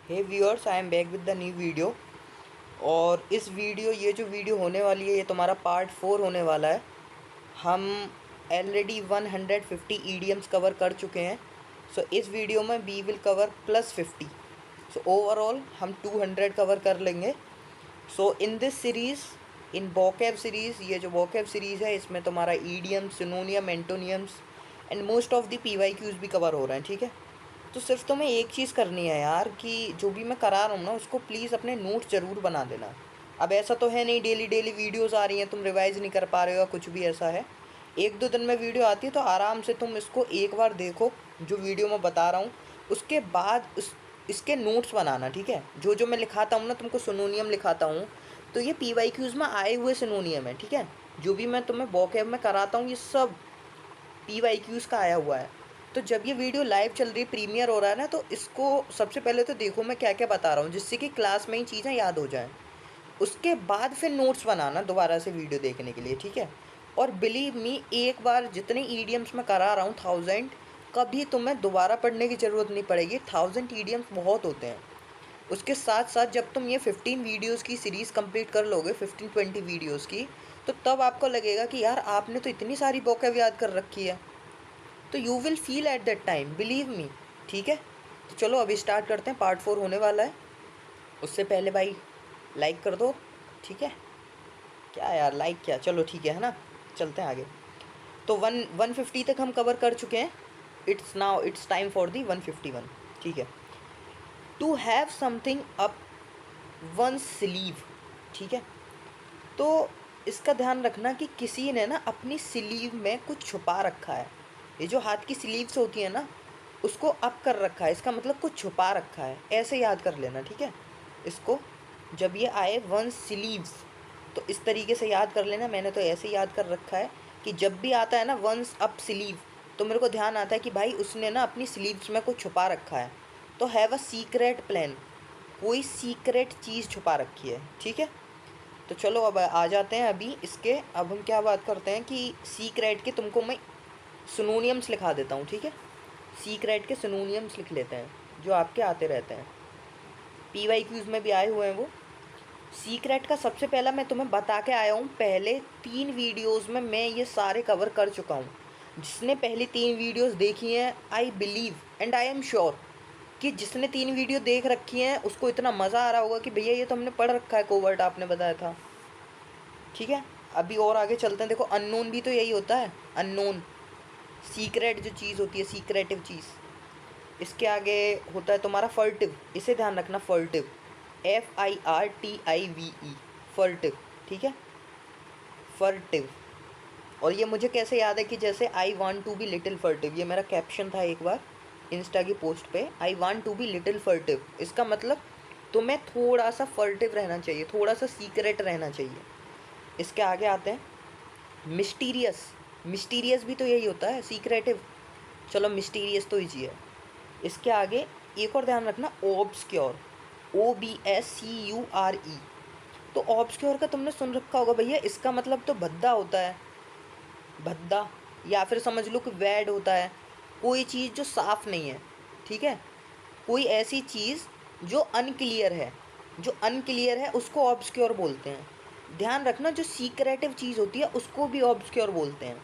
Hey viewers, I am back with the new video. और ये जो वीडियो होने वाली है ये तुम्हारा पार्ट 4 होने वाला है। हम ऑलरेडी 150 ईडीएम्स कवर कर चुके हैं। सो इस वीडियो में we will cover +50। So overall हम 200 कवर कर लेंगे। So in this series, in vocab series, ये जो वोकैब सीरीज़ है इसमें तुम्हारा idiom, synonym, antonyms and most of the PYQs भी कवर हो रहे हैं। ठीक है, तो सिर्फ तुम्हें एक चीज़ करनी है यार कि जो भी मैं करा रहा हूँ ना उसको प्लीज़ अपने नोट ज़रूर बना देना। अब ऐसा तो है नहीं डेली डेली वीडियोस आ रही हैं, तुम रिवाइज़ नहीं कर पा रहे हो या कुछ भी ऐसा है। एक दो दिन में वीडियो आती है तो आराम से तुम इसको एक बार देखो जो वीडियो मैं बता रहा हूँ, उसके बाद इसके नोट्स बनाना। ठीक है, जो जो मैं लिखाता हूँ ना, तुमको सिनोनियम लिखाता हूँ तो ये पीवाईक्यूज़ में आए हुए सिनोनियम है। ठीक है, जो भी मैं तुम्हें वोकैब में कराता हूँ ये सब पीवाईक्यूज़ का आया हुआ है। तो जब ये वीडियो लाइव चल रही है, प्रीमियर हो रहा है ना, तो इसको सबसे पहले तो देखो मैं क्या क्या बता रहा हूँ, जिससे कि क्लास में ही चीज़ें याद हो जाएं। उसके बाद फिर नोट्स बनाना दोबारा से वीडियो देखने के लिए। ठीक है, और बिलीव मी, एक बार जितने ईडियम्स मैं करा रहा हूँ 1000, कभी तुम्हें दोबारा पढ़ने की ज़रूरत नहीं पड़ेगी। 1000 ईडियम्स बहुत होते हैं। उसके साथ साथ जब तुम ये 15 वीडियोज़ की सीरीज़ कंप्लीट कर लोगे, 15-20 वीडियोज़ की, तो तब आपको लगेगा कि यार आपने तो इतनी सारी वोकैब याद कर रखी है। तो you will feel at that time, believe me. ठीक है, तो चलो अभी स्टार्ट करते हैं। पार्ट 4 होने वाला है। उससे पहले भाई लाइक कर दो। ठीक है, क्या यार लाइक क्या, चलो ठीक है ना, चलते हैं आगे। तो 150 तक हम कवर कर चुके हैं। It's time for the 151। ठीक है, to have something up one sleeve. ठीक है, तो इसका ध्यान रखना कि किसी ने ना अपनी स्लीव में कुछ छुपा रखा है। ये जो हाथ की स्लीव्स होती है ना, उसको अप कर रखा है, इसका मतलब कुछ छुपा रखा है, ऐसे याद कर लेना। ठीक है, इसको जब ये आए वन स्लीव्स तो इस तरीके से याद कर लेना। मैंने तो ऐसे याद कर रखा है कि जब भी आता है ना वंस अप स्लीव, तो मेरे को ध्यान आता है कि भाई उसने ना अपनी स्लीव्स में कुछ छुपा रखा है। तो हैव अ सीक्रेट प्लान, कोई सीक्रेट चीज़ छुपा रखी है। ठीक है, तो चलो अब आ जाते हैं अभी इसके। अब हम क्या बात करते हैं कि सीक्रेट के तुमको मैं सिनोनियम्स लिखा देता हूँ। ठीक है, सीक्रेट के सिनोनियम्स लिख लेते हैं जो आपके आते रहते हैं, पीवाईक्यूज़ में भी आए हुए हैं वो। सीक्रेट का सबसे पहला मैं तुम्हें बता के आया हूँ, पहले 3 वीडियोज़ में मैं ये सारे कवर कर चुका हूँ। जिसने पहली 3 वीडियोज़ देखी हैं, I believe and I am sure कि जिसने 3 वीडियो देख रखी हैं उसको इतना मज़ा आ रहा होगा कि भैया ये तो हमने पढ़ रखा है, कोवर्ट आपने बताया था। ठीक है, अभी और आगे चलते हैं। देखो अननोन भी तो यही होता है, अननोन सीक्रेट जो चीज़ होती है, सीक्रेटिव चीज़। इसके आगे होता है तुम्हारा फर्टिव, इसे ध्यान रखना, फर्टिव, FIRTIVE, फर्टिव। ठीक है, फर्टिव। और ये मुझे कैसे याद है कि जैसे I want to be little furtive, ये मेरा कैप्शन था एक बार इंस्टा की पोस्ट पे, I want to be little furtive. इसका मतलब तुम्हें थोड़ा सा फर्टिव रहना चाहिए, थोड़ा सा सीक्रेट रहना चाहिए। इसके आगे आते हैं मिस्टीरियस। मिस्टीरियस भी तो यही होता है, सीक्रेटिव। चलो मिस्टीरियस तो ईजी है। इसके आगे एक और ध्यान रखना, ऑब्सक्योर, OBSCURE। तो ऑब्सक्योर का तुमने सुन रखा होगा भैया, इसका मतलब तो भद्दा होता है, भद्दा, या फिर समझ लो कि वैड होता है, कोई चीज़ जो साफ़ नहीं है। ठीक है, कोई ऐसी चीज़ जो अनक्लियर है, जो अनक्लियर है उसको ऑब्सक्योर बोलते हैं। ध्यान रखना, जो सीक्रेटिव चीज़ होती है उसको भी ऑब्सक्योर बोलते हैं,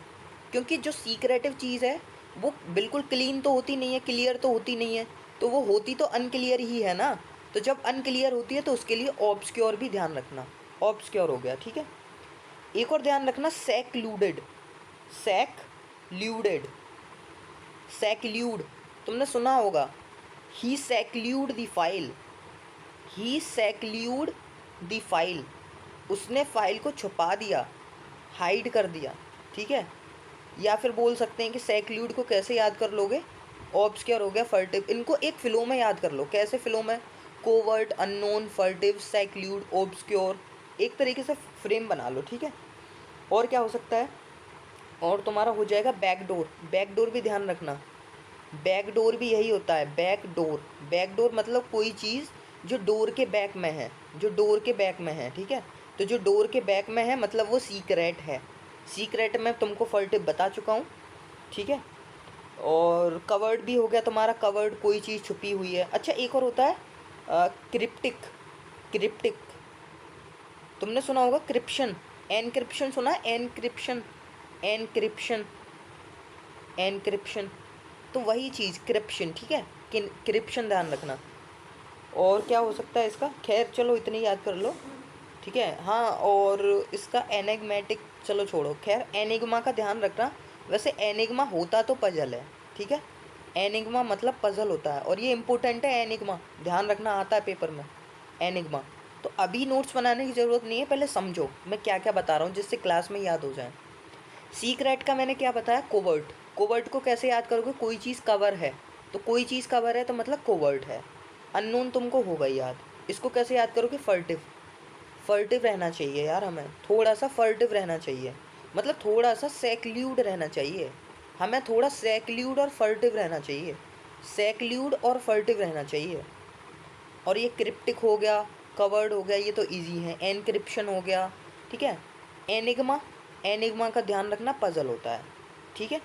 क्योंकि जो सीक्रेटिव चीज़ है वो बिल्कुल क्लीन तो होती नहीं है, क्लियर तो होती नहीं है, तो वो होती तो अनक्लियर ही है ना। तो जब अनक्लियर होती है तो उसके लिए ऑब्सक्योर भी ध्यान रखना, ऑब्सक्योर हो गया। ठीक है, एक और ध्यान रखना, सेक्लूडेड, सेक्ल्यूडेड, सेक्ल्यूड, तुमने सुना होगा, he secluded the file, he secluded the file, उसने फाइल को छुपा दिया, हाइड कर दिया। ठीक है, या फिर बोल सकते हैं कि सेक्ल्यूड को कैसे याद कर लोगे, ऑब्सक्योर हो गया, फर्टिव। इनको एक फ्लो में याद कर लो। कैसे फ्लो में, कोवर्ट, अननोन, फर्टिव, सेक्ल्यूड, ऑब्सक्योर, एक तरीके से फ्रेम बना लो। ठीक है, और क्या हो सकता है, और तुम्हारा हो जाएगा बैकडोर। बैकडोर भी ध्यान रखना, बैकडोर भी यही होता है, बैकडोर। बैकडोर मतलब कोई चीज़ जो डोर के बैक में है, जो डोर के बैक में है। ठीक है, तो जो डोर के बैक में है मतलब वो सीक्रेट है। सीक्रेट में तुमको फर्टिव बता चुका हूँ। ठीक है, और कवर्ड भी हो गया तुम्हारा, कवर्ड कोई चीज़ छुपी हुई है। अच्छा, एक और होता है क्रिप्टिक, क्रिप्टिक तुमने सुना होगा। क्रिप्शन, एनक्रिप्शन सुना है? एनक्रिप्शन, एनक्रिप्शन, एनक्रिप्शन, तो वही चीज़ क्रिप्शन, ठीक है, क्रिप्शन ध्यान रखना। और क्या हो सकता है इसका, खैर चलो इतनी याद कर लो, ठीक है। हाँ, और इसका एनिग्मेटिक, चलो छोड़ो, खैर एनिग्मा का ध्यान रखना। वैसे एनिग्मा होता तो पजल है, ठीक है, एनिग्मा मतलब पजल होता है, और ये इम्पोर्टेंट है एनिग्मा, ध्यान रखना, आता है पेपर में एनिग्मा। तो अभी नोट्स बनाने की ज़रूरत नहीं है, पहले समझो मैं क्या क्या बता रहा हूँ जिससे क्लास में याद हो जाए। सीक्रेट का मैंने क्या बताया, कोवर्ट। कोवर्ट को कैसे याद करोगे, कोई चीज़ कवर है, तो कोई चीज़ कवर है तो मतलब कोवर्ट है। अननोन तुमको होगा याद, इसको कैसे याद करोगे, फर्टिव। फर्टिव रहना चाहिए यार, हमें थोड़ा सा फर्टिव रहना चाहिए, मतलब थोड़ा सा सेक्ल्यूड रहना चाहिए, हमें थोड़ा सेक्ल्यूड और फर्टिव रहना चाहिए, सेक्ल्यूड और फर्टिव रहना चाहिए। और ये क्रिप्टिक हो गया, कवर्ड हो गया, ये तो इजी है। एनक्रिप्शन हो गया, ठीक है। एनिग्मा, एनिग्मा का ध्यान रखना पजल होता है, ठीक है।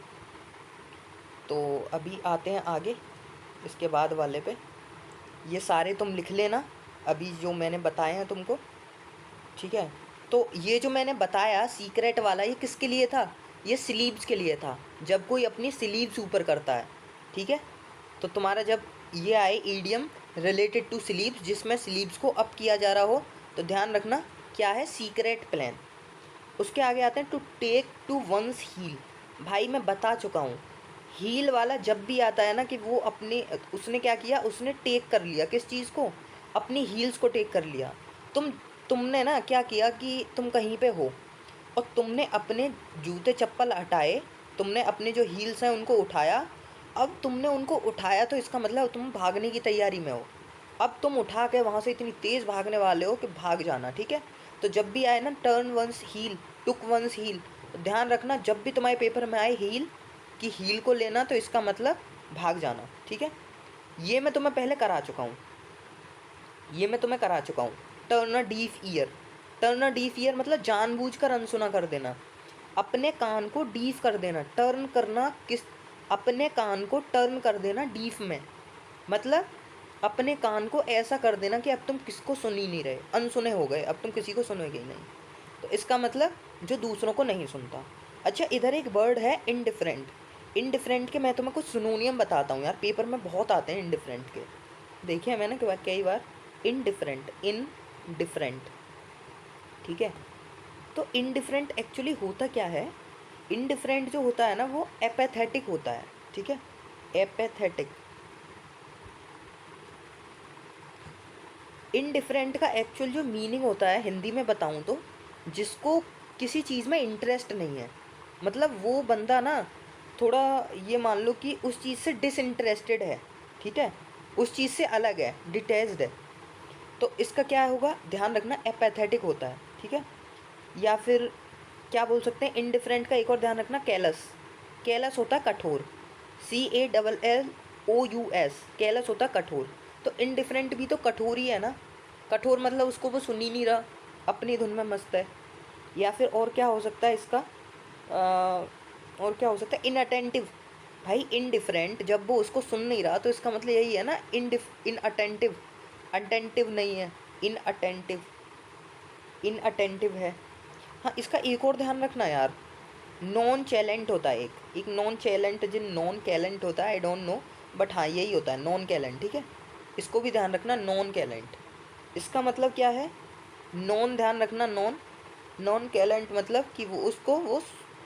तो अभी आते हैं आगे, इसके बाद वाले पे, ये सारे तुम लिख लेना अभी जो मैंने बताए हैं तुमको, ठीक है। तो ये जो मैंने बताया सीक्रेट वाला, ये किसके लिए था, ये स्लीव्स के लिए था, जब कोई अपनी स्लीव्स ऊपर करता है, ठीक है। तो तुम्हारा जब ये आए ईडियम रिलेटेड टू स्लीव्स, जिसमें स्लीव्स को अप किया जा रहा हो, तो ध्यान रखना क्या है, सीक्रेट प्लान। उसके आगे आते हैं to take to one's heel. भाई मैं बता चुका हूँ, हील वाला जब भी आता है ना कि वो अपने, उसने क्या किया, उसने टेक कर लिया किस चीज़ को, अपनी हील्स को टेक कर लिया। तुमने ना क्या किया कि तुम कहीं पे हो और तुमने अपने जूते चप्पल हटाए, तुमने अपने जो हील्स हैं उनको उठाया। अब तुमने उनको उठाया तो इसका मतलब तुम भागने की तैयारी में हो। अब तुम उठा के वहाँ से इतनी तेज़ भागने वाले हो कि भाग जाना, ठीक है। तो जब भी आए ना टर्न वंस हील, टुक वंस हील, तो ध्यान रखना जब भी तुम्हारे पेपर में आए हील कि हील को लेना, तो इसका मतलब भाग जाना, ठीक है। ये मैं तुम्हें पहले करा चुका हूँ, ये मैं तुम्हें करा चुका हूँ। Turn a deaf year, turn a deaf year मतलब जानबूझकर अनसुना कर देना, अपने कान को डीफ कर देना। टर्न करना किस, अपने कान को टर्न कर देना डीफ में, मतलब अपने कान को ऐसा कर देना कि अब तुम किसको सुन ही नहीं रहे, अनसुने हो गए, अब तुम किसी को सुनोगे ही नहीं। तो इसका मतलब जो दूसरों को नहीं सुनता। अच्छा, इधर एक वर्ड है इनडिफरेंट। इनडिफरेंट के मैं तुम्हें कुछ सिनोनियम बताता हूँ यार, पेपर में बहुत आते हैं इनडिफरेंट के, देखिए मैंने कई बार। इनडिफरेंट, इन डिफरेंट, ठीक है। तो इनडिफरेंट एक्चुअली होता क्या है, इनडिफरेंट जो होता है ना वो एपैथेटिक होता है, ठीक है, एपैथेटिक। इनडिफरेंट का एक्चुअल जो मीनिंग होता है हिंदी में बताऊँ तो, जिसको किसी चीज़ में इंटरेस्ट नहीं है, मतलब वो बंदा ना थोड़ा, ये मान लो कि उस चीज़ से डिसइंटरेस्टेड है, ठीक है, उस चीज़ से अलग है, डिटैच्ड है। तो इसका क्या होगा, ध्यान रखना एपैथेटिक होता है, ठीक है। या फिर क्या बोल सकते हैं इनडिफरेंट का, एक और ध्यान रखना, कैलस। कैलस होता है कठोर, CALLOUS, कैलस होता है कठोर। तो इनडिफरेंट भी तो कठोर ही है ना, कठोर मतलब उसको वो सुन ही नहीं रहा, अपनी धुन में मस्त है। या फिर और क्या हो सकता है इसका, और क्या हो सकता है, इनअटेंटिव। भाई इनडिफरेंट जब वो उसको सुन नहीं रहा तो इसका मतलब यही है ना, इनअटेंटिव, अटेंटिव नहीं है, इनअटेंटिव, इनअटेंटिव है। हाँ, इसका एक और ध्यान रखना यार, नॉन चैलेंट होता है एक नॉन चैलेंट, जिन नॉन कैलेंट होता है, आई डोंट नो, बट हाँ यही होता है नॉन कैलेंट, ठीक है। इसको भी ध्यान रखना, नॉन कैलेंट, इसका मतलब क्या है, नॉन ध्यान रखना, नॉन, नॉन कैलेंट मतलब कि वो उसको वो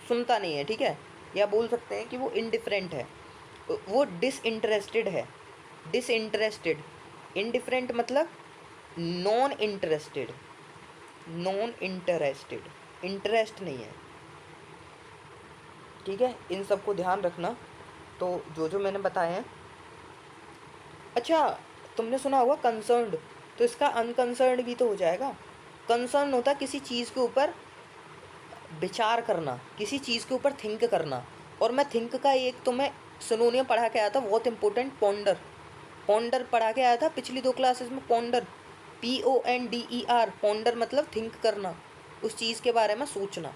सुनता नहीं है, ठीक है। या बोल सकते हैं कि वो इनडिफरेंट है, वो डिसइंटरेस्टेड है, डिसइंटरेस्टेड। इनडिफरेंट मतलब non interested, non interested, interest नहीं है, ठीक है। इन सब को ध्यान रखना, तो जो मैंने बताए हैं। अच्छा, तुमने सुना होगा कंसर्न्ड, तो इसका अनकंसर्न्ड भी तो हो जाएगा। कंसर्न होता किसी चीज़ के ऊपर विचार करना, किसी चीज़ के ऊपर थिंक करना। और मैं थिंक का एक तो मैं सिनोनियम पढ़ा के आया था बहुत इंपॉर्टेंट, पॉन्डर। पॉन्डर पढ़ा के आया था पिछली 2 क्लासेस में, पॉन्डर, PONDER, पॉन्डर मतलब थिंक करना, उस चीज़ के बारे में सोचना।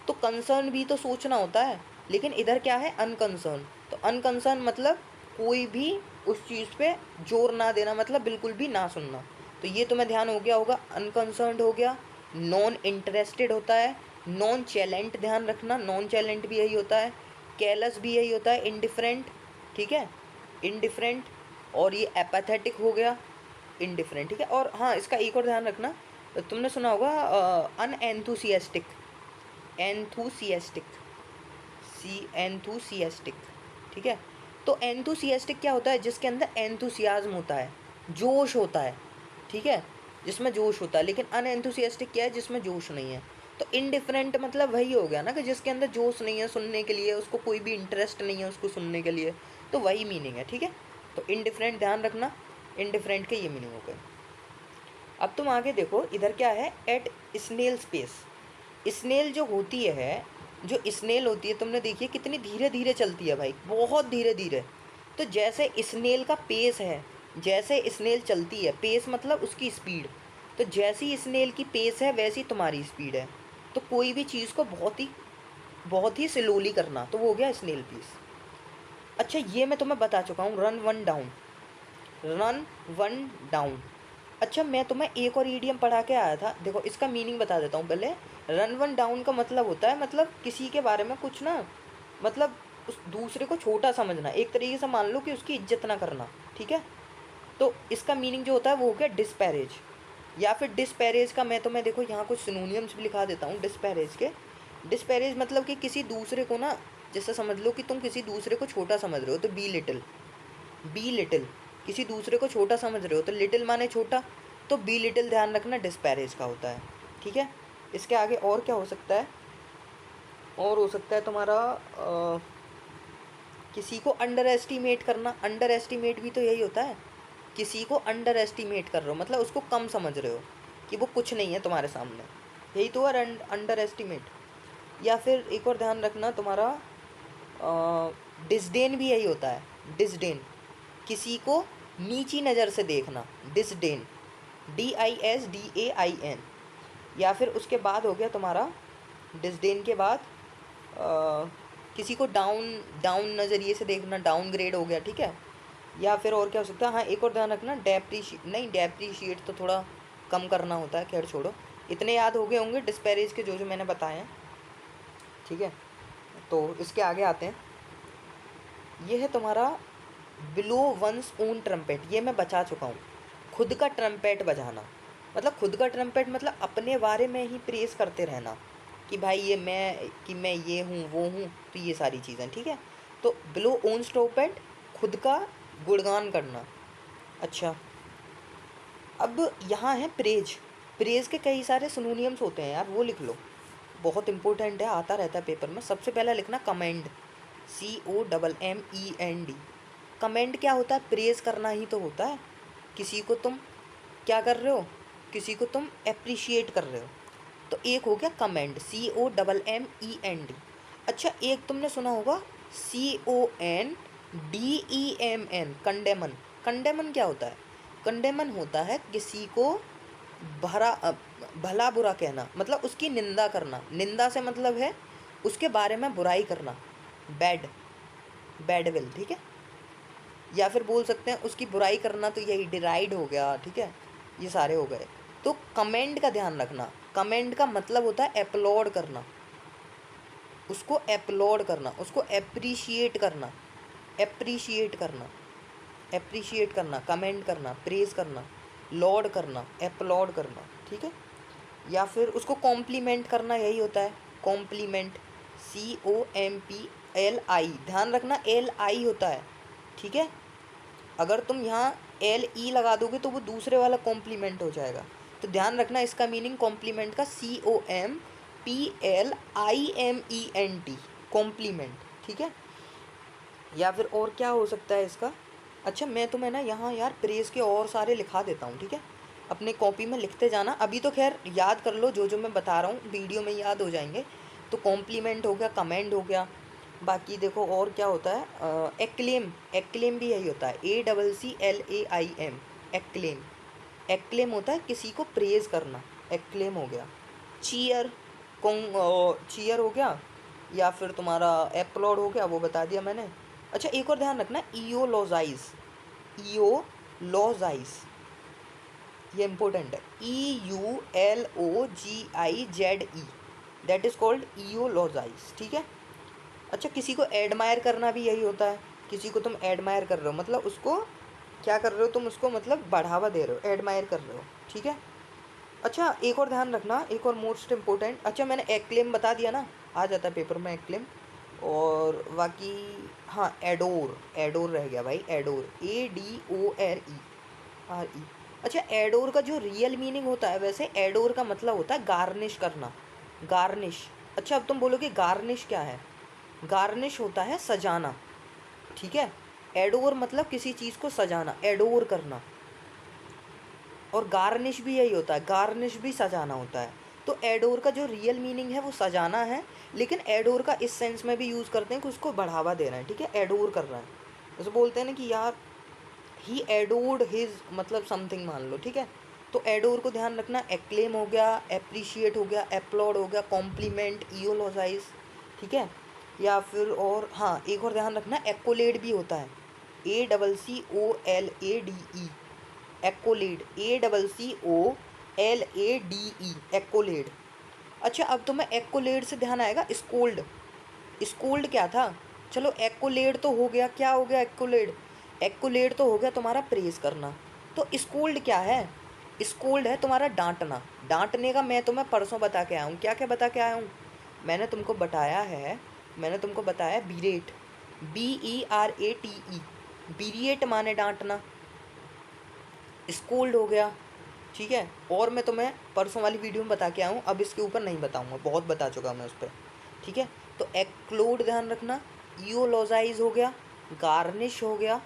तो कंसर्न भी तो सोचना होता है, लेकिन इधर क्या है, अनकंसर्न। तो अनकंसर्न मतलब कोई भी उस चीज़ पे जोर ना देना, मतलब बिल्कुल भी ना सुनना। तो ये तुम्हें ध्यान हो गया होगा। अनकंसर्न्ड हो गया, नॉन इंटरेस्टेड होता है, नॉन चैलेंट ध्यान रखना, नॉन चैलेंट भी यही होता है, केयरलेस भी यही होता है, इनडिफरेंट, ठीक है, इनडिफरेंट, और ये एपाथेटिक हो गया, इनडिफरेंट, ठीक है। और हाँ, इसका एक और ध्यान रखना, तुमने सुना होगा अनएंथुसियास्टिक, एंथुसियास्टिक, एंथुसियास्टिक, ठीक है। तो एंथुसियास्टिक क्या होता है? जिसके अंदर एंथुसियाज्म होता है, जोश होता है, ठीक है, जिसमें जोश होता है। लेकिन अनएंथुसियास्टिक क्या है? जिसमें जोश नहीं है। तो इनडिफरेंट मतलब वही हो गया ना, कि जिसके अंदर जोश नहीं है सुनने के लिए, उसको कोई भी इंटरेस्ट नहीं है उसको सुनने के लिए, तो वही मीनिंग है, ठीक है। तो इनडिफरेंट ध्यान रखना, इनडिफरेंट के ये मीनिंग हो गए। अब तुम आगे देखो, इधर क्या है? Eight snail space. स्नेल जो होती है, जो स्नेल होती है, तुमने देखी है कितनी धीरे धीरे चलती है भाई, बहुत धीरे धीरे। तो जैसे स्नेल का पेस है, जैसे स्नेल चलती है, पेस मतलब उसकी स्पीड, तो जैसी स्नेल की पेस है वैसी तुम्हारी स्पीड है। तो कोई भी चीज़ को बहुत ही स्लोली करना, तो वो हो गया स्नेल पेस। अच्छा, ये मैं तुम्हें बता चुका हूँ, run one down, run one down. अच्छा, मैं तुम्हें एक और ईडियम पढ़ा के आया था, देखो इसका मीनिंग बता देता हूँ पहले। रन वन डाउन का मतलब होता है, मतलब किसी के बारे में कुछ ना, मतलब उस दूसरे को छोटा समझना, एक तरीके से मान लो कि उसकी इज्जत ना करना, ठीक है। तो इसका मीनिंग जो होता है वो हो गया डिस्पैरेज, या फिर डिस्पैरेज का मैं तुम्हें देखो यहाँ कुछ सिनोनियम्स भी लिखा देता हूँ डिस्पैरेज के। डिस्पैरेज मतलब कि किसी दूसरे को ना, जैसे समझ लो कि तुम किसी दूसरे को छोटा समझ रहे हो, तो बी लिटिल, बी लिटिल, किसी दूसरे को छोटा समझ रहे हो तो लिटिल माने छोटा, तो बी लिटिल ध्यान रखना डिस्पैरेज का होता है, ठीक है। इसके आगे और क्या हो सकता है? और हो सकता है तुम्हारा किसी को अंडर एस्टिमेट करना। अंडर एस्टिमेट भी तो यही होता है, किसी को अंडर एस्टिमेट कर रहे हो, मतलब उसको कम समझ रहे हो कि वो कुछ नहीं है तुम्हारे सामने, यही तो है अंडर एस्टिमेट। या फिर एक और ध्यान रखना तुम्हारा, डिसडेन भी यही होता है, डिसडेन, किसी को नीची नज़र से देखना, डिसडेन, DISDAIN। या फिर उसके बाद हो गया तुम्हारा डिसडेन के बाद किसी को डाउन डाउन नज़रिए से देखना, डाउन ग्रेड हो गया, ठीक है। या फिर और क्या हो सकता है? हाँ, एक और ध्यान रखना, डेप्रीशिएट नहीं, डेप्रीशिएट तो थोड़ा कम करना होता है, खैर छोड़ो। इतने याद हो गए होंगे डिस्पैरेज के, जो मैंने बताए हैं, ठीक है। तो इसके आगे आते हैं, ये है तुम्हारा बिलो वंस ओन ट्रम्पेट, ये मैं बचा चुका हूँ। खुद का ट्रम्पेट बजाना, मतलब खुद का ट्रम्पेट मतलब अपने बारे में ही प्रेस करते रहना कि भाई ये मैं, कि मैं ये हूँ वो हूँ, तो ये सारी चीज़ें, ठीक है। तो बिलो ओन ट्रम्पेट, खुद का गुणगान करना। अच्छा, अब यहाँ है प्रेज। प्रेज के कई सारे सिनोनियम्स होते हैं यार, वो लिख लो, बहुत इंपॉर्टेंट है, आता रहता है पेपर में। सबसे पहला लिखना कमेंड, COMMEND। कमेंड क्या होता है? प्रेज करना ही तो होता है, किसी को तुम क्या कर रहे हो, किसी को तुम अप्रिशिएट कर रहे हो। तो एक हो गया कमेंड, COMMEND। अच्छा, एक तुमने सुना होगा CONDEMN, कंडेमन। कंडेमन क्या होता है? कंडेमन होता है किसी को भला बुरा कहना, मतलब उसकी निंदा करना। निंदा से मतलब है उसके बारे में बुराई करना, बैड, बैडविल, ठीक है। या फिर बोल सकते हैं उसकी बुराई करना, तो यही डिराइड हो गया, ठीक है। ये सारे हो गए। तो कमेंड का ध्यान रखना, कमेंड का मतलब होता है अपलॉड करना, उसको अपलॉड करना, उसको एप्रिशिएट करना, एप्रिशिएट करना, एप्रिशिएट करना, कमेंड करना, प्रेज करना, लॉर्ड करना, अपलॉड करना, ठीक है। या फिर उसको कॉम्प्लीमेंट करना, यही होता है कॉम्प्लीमेंट, COMPLI, ध्यान रखना LI होता है, ठीक है। अगर तुम यहाँ LE लगा दोगे तो वो दूसरे वाला कॉम्प्लीमेंट हो जाएगा, तो ध्यान रखना इसका मीनिंग कॉम्प्लीमेंट का COMPLIMENT, कॉम्प्लीमेंट, ठीक है। या फिर और क्या हो सकता है इसका? अच्छा, मैं तुम्हें ना यहाँ यार प्रेस के और सारे लिखा देता हूँ, ठीक है, अपने कॉपी में लिखते जाना। अभी तो खैर याद कर लो, जो मैं बता रहा हूँ वीडियो में याद हो जाएंगे। तो कॉम्प्लीमेंट हो गया, कमेंड हो गया, बाकी देखो और क्या होता है, एक्लेम, एक्लेम भी यही होता है, ACCLAIM, एक्लेम। एक्लेम होता है किसी को प्रेज करना, एक्लेम हो गया। चीयर, चीयर हो गया, या फिर तुम्हारा एप्लॉड हो गया, वो बता दिया मैंने। अच्छा एक और ध्यान रखना, इयोलॉजाइज, इयोलॉजाइज ये इंपॉर्टेंट है, EULOGIZE, दैट इज कॉल्ड इयोलॉजाइज, ठीक है। अच्छा किसी को एडमायर करना भी यही होता है, किसी को तुम एडमायर कर रहे हो मतलब उसको क्या कर रहे हो तुम, उसको मतलब बढ़ावा दे रहे हो, एडमायर कर रहे हो, ठीक है। अच्छा एक और ध्यान रखना, एक और मोस्ट इम्पोर्टेंट, अच्छा मैंने एक्लेम बता दिया ना, आ जाता है पेपर में एक्लेम, और बाकी हाँ एडोर, एडोर रह गया भाई, एडोर, ADORE। अच्छा एडोर का जो रियल मीनिंग होता है, वैसे एडोर का मतलब होता है गार्निश करना, गार्निश। अच्छा अब तुम बोलोगे गार्निश क्या है, गार्निश होता है सजाना, ठीक है। एडोर मतलब किसी चीज़ को सजाना, एडोर करना, और गार्निश भी यही होता है, गार्निश भी सजाना होता है। तो एडोर का जो रियल मीनिंग है वो सजाना है, लेकिन एडोर का इस सेंस में भी यूज़ करते हैं कि उसको बढ़ावा दे रहे हैं, ठीक है, एडोर कर रहा है। जैसे बोलते हैं ना कि यार ही एडोर्ड हिज, मतलब समथिंग मान लो, ठीक है। तो एडोर को ध्यान रखना, एक्लेम हो गया, एप्रिशिएट हो गया, एप्लॉड हो गया, कॉम्प्लीमेंट, इयोलॉजाइज, ठीक है। या फिर और हाँ एक और ध्यान रखना, एक्कोलेड भी होता है, ACCOLADE, एक्कोलेड, ACCOLADE, एक्कोलेड। अच्छा अब तुम्हें एक्कोलेड से ध्यान आएगा स्कोल्ड, स्कोल्ड क्या था, चलो एक्कोलेड तो हो गया, क्या हो गया एक्कोलेड, एक्कोलेड तो हो गया तुम्हारा प्रेज करना। तो स्कोल्ड क्या है, स्कोल्ड है तुम्हारा डांटना, डांटने का मैं तुम्हें परसों बता के आया हूँ, क्या क्या बता के आया हूँ, मैंने तुमको बताया है, मैंने तुमको बताया बीरेट, BERATE, बीरिएट माने डांटना, स्कोल्ड हो गया, ठीक है। और मैं तुम्हें परसों वाली वीडियो में बता के आया हूँ, अब इसके ऊपर नहीं बताऊँगा, बहुत बता चुका मैं उस पर, ठीक है। तो एक्लोड ध्यान रखना, इयोलॉजाइज हो गया, गार्निश हो गया,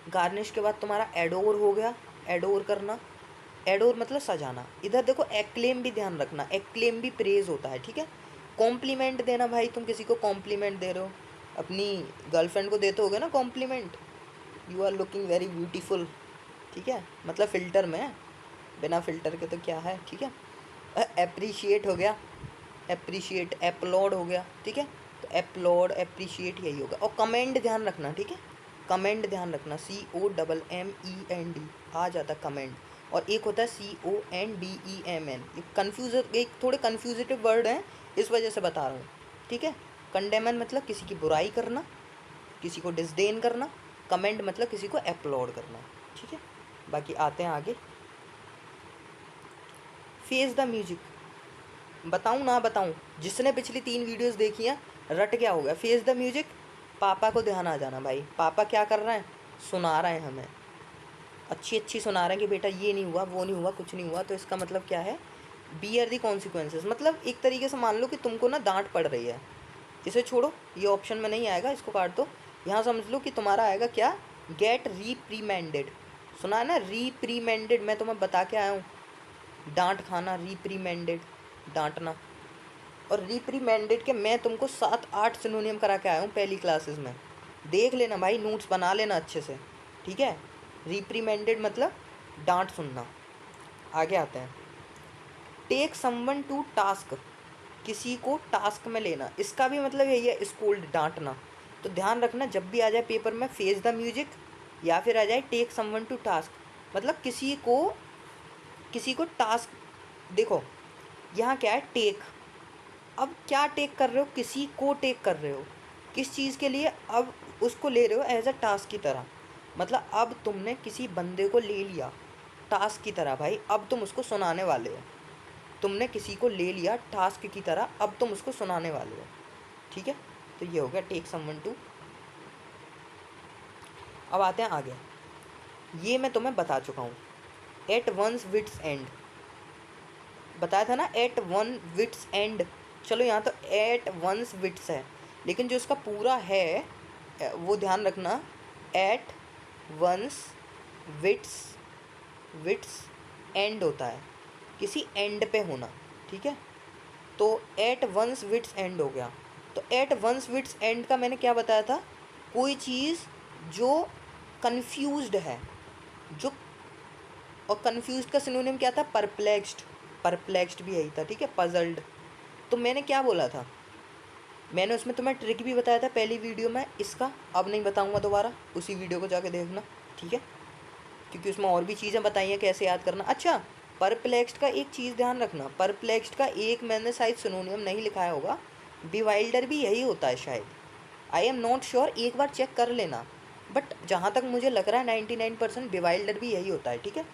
गार्निश के बाद तुम्हारा एडोर हो गया, एडोर करना, एडोर मतलब सजाना। इधर देखो एक्लेम भी ध्यान रखना, एक्लेम भी प्रेज होता है, ठीक है। कॉम्प्लीमेंट देना, भाई तुम किसी को कॉम्प्लीमेंट दे रहे हो, अपनी गर्लफ्रेंड को देते होगे ना compliment, you are looking very beautiful, ठीक है, मतलब फ़िल्टर में, बिना फ़िल्टर के तो क्या है, ठीक है। एप्रिशिएट हो गया, एप्रिशिएट, एप्लॉड हो गया, ठीक है। तो एप्लॉड, एप्रिशिएट यही होगा। और कमेंड ध्यान रखना, ठीक है, कमेंड ध्यान रखना, COMMEND आ जाता कमेंड, और एक होता है CONDEMN, ये कन्फ्यूज, एक थोड़े कन्फ्यूजिटिव वर्ड हैं, इस वजह से बता रहा हूँ, ठीक है। कंडेमन मतलब किसी की बुराई करना, किसी को डिसडेन करना, कमेंड मतलब किसी को अपलोड करना, ठीक है। बाकी आते हैं आगे, फेस द म्यूजिक, बताऊँ ना बताऊँ, जिसने पिछली 3 वीडियोस देखी हैं रट गया होगा, फेस द म्यूजिक, पापा को ध्यान आ जाना भाई, पापा क्या कर रहे हैं, सुना रहे हैं हमें, अच्छी अच्छी सुना रहे हैं कि बेटा ये नहीं हुआ, वो नहीं हुआ, कुछ नहीं हुआ, तो इसका मतलब क्या है, बियर दी कॉन्सिक्वेंसेस, मतलब एक तरीके से मान लो कि तुमको ना डांट पड़ रही है, इसे छोड़ो, ये ऑप्शन में नहीं आएगा, इसको काट दो, यहाँ समझ लो कि तुम्हारा आएगा क्या, गेट रीप्रीमेंडेड, सुना है ना रीप्रीमेंडेड, मैं तुम्हें बता के आया हूँ, डांट खाना, रीप्रीमेंडेड, डांटना। और रिप्रीमेंडेड के मैं तुमको 7-8 सिनोनियम करा के आया हूँ पहली क्लासेस में, देख लेना भाई, नोट्स बना लेना अच्छे से, ठीक है। रिप्रीमेंडेड मतलब डांट सुनना। आगे आते हैं, टेक समवन टू टास्क, किसी को टास्क में लेना, इसका भी मतलब यही है, स्कोल्ड, डांटना। तो ध्यान रखना जब भी आ जाए पेपर में फेस द म्यूजिक या फिर आ जाए टेक समवन टू टास्क, मतलब किसी को टास्क, देखो यहाँ क्या है, टेक, अब क्या टेक कर रहे हो, किसी को टेक कर रहे हो, किस चीज़ के लिए, अब उसको ले रहे हो एज अ टास्क की तरह, मतलब अब तुमने किसी बंदे को ले लिया टास्क की तरह भाई, अब तुम उसको सुनाने वाले हो, तुमने किसी को ले लिया टास्क की तरह, अब तुम उसको सुनाने वाले हो, ठीक है। तो ये हो गया टेक समवन टू। अब आते हैं आगे, ये मैं तुम्हें बता चुका हूँ, एट वंस विट्स एंड, बताया था ना, एट वन विट्स एंड, चलो यहाँ तो एट वंस विट्स है, लेकिन जो इसका पूरा है वो ध्यान रखना, at one's wits, wits end होता है, किसी एंड पे होना, ठीक है। तो एट वंस विट्स एंड हो गया। तो एट वंस विट्स एंड का मैंने क्या बताया था, कोई चीज़ जो कंफ्यूज्ड है, जो, और कंफ्यूज्ड का सिनोनिम क्या था, परप्लेक्स्ड, परप्लेक्स्ड भी यही था, ठीक है, पजल्ड। तो मैंने क्या बोला था, मैंने उसमें तुम्हें ट्रिक भी बताया था पहली वीडियो में इसका, अब नहीं बताऊँगा दोबारा, उसी वीडियो को जाके देखना, ठीक है, क्योंकि उसमें और भी चीज़ें बताई हैं कैसे याद करना। अच्छा, परप्लेक्स्ड का एक चीज़ ध्यान रखना, परप्लेक्स्ड का एक मैंने शायद सिनोनियम नहीं लिखाया होगा, बिवाइल्डर भी यही होता है शायद, आई एम नॉट श्योर, एक बार चेक कर लेना, बट जहाँ तक मुझे लग रहा है 99% बिवाइल्डर भी यही होता है, ठीक है।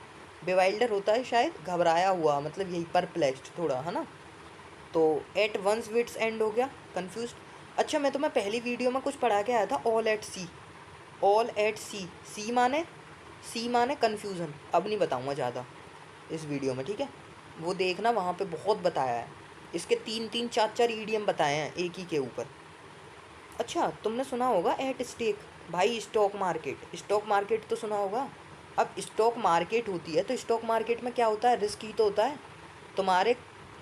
बिवाइल्डर होता है शायद घबराया हुआ, मतलब यही परप्लेक्स्ड थोड़ा, है ना। तो एट वंस विट्स एंड हो गया, कंफ्यूज। अच्छा, मैं तुम्हें पहली वीडियो में कुछ पढ़ा के आया था, all at sea, all at sea, sea माने कन्फ्यूज़न, अब नहीं बताऊँगा ज़्यादा इस वीडियो में, ठीक है, वो देखना, वहाँ पे बहुत बताया है, इसके 3-3 4-4 ईडियम बताए हैं एक ही के ऊपर। अच्छा, तुमने सुना होगा एट स्टेक, भाई स्टॉक मार्केट तो सुना होगा। अब स्टॉक मार्केट होती है तो स्टॉक मार्केट में क्या होता है, रिस्क ही तो होता है। तुम्हारे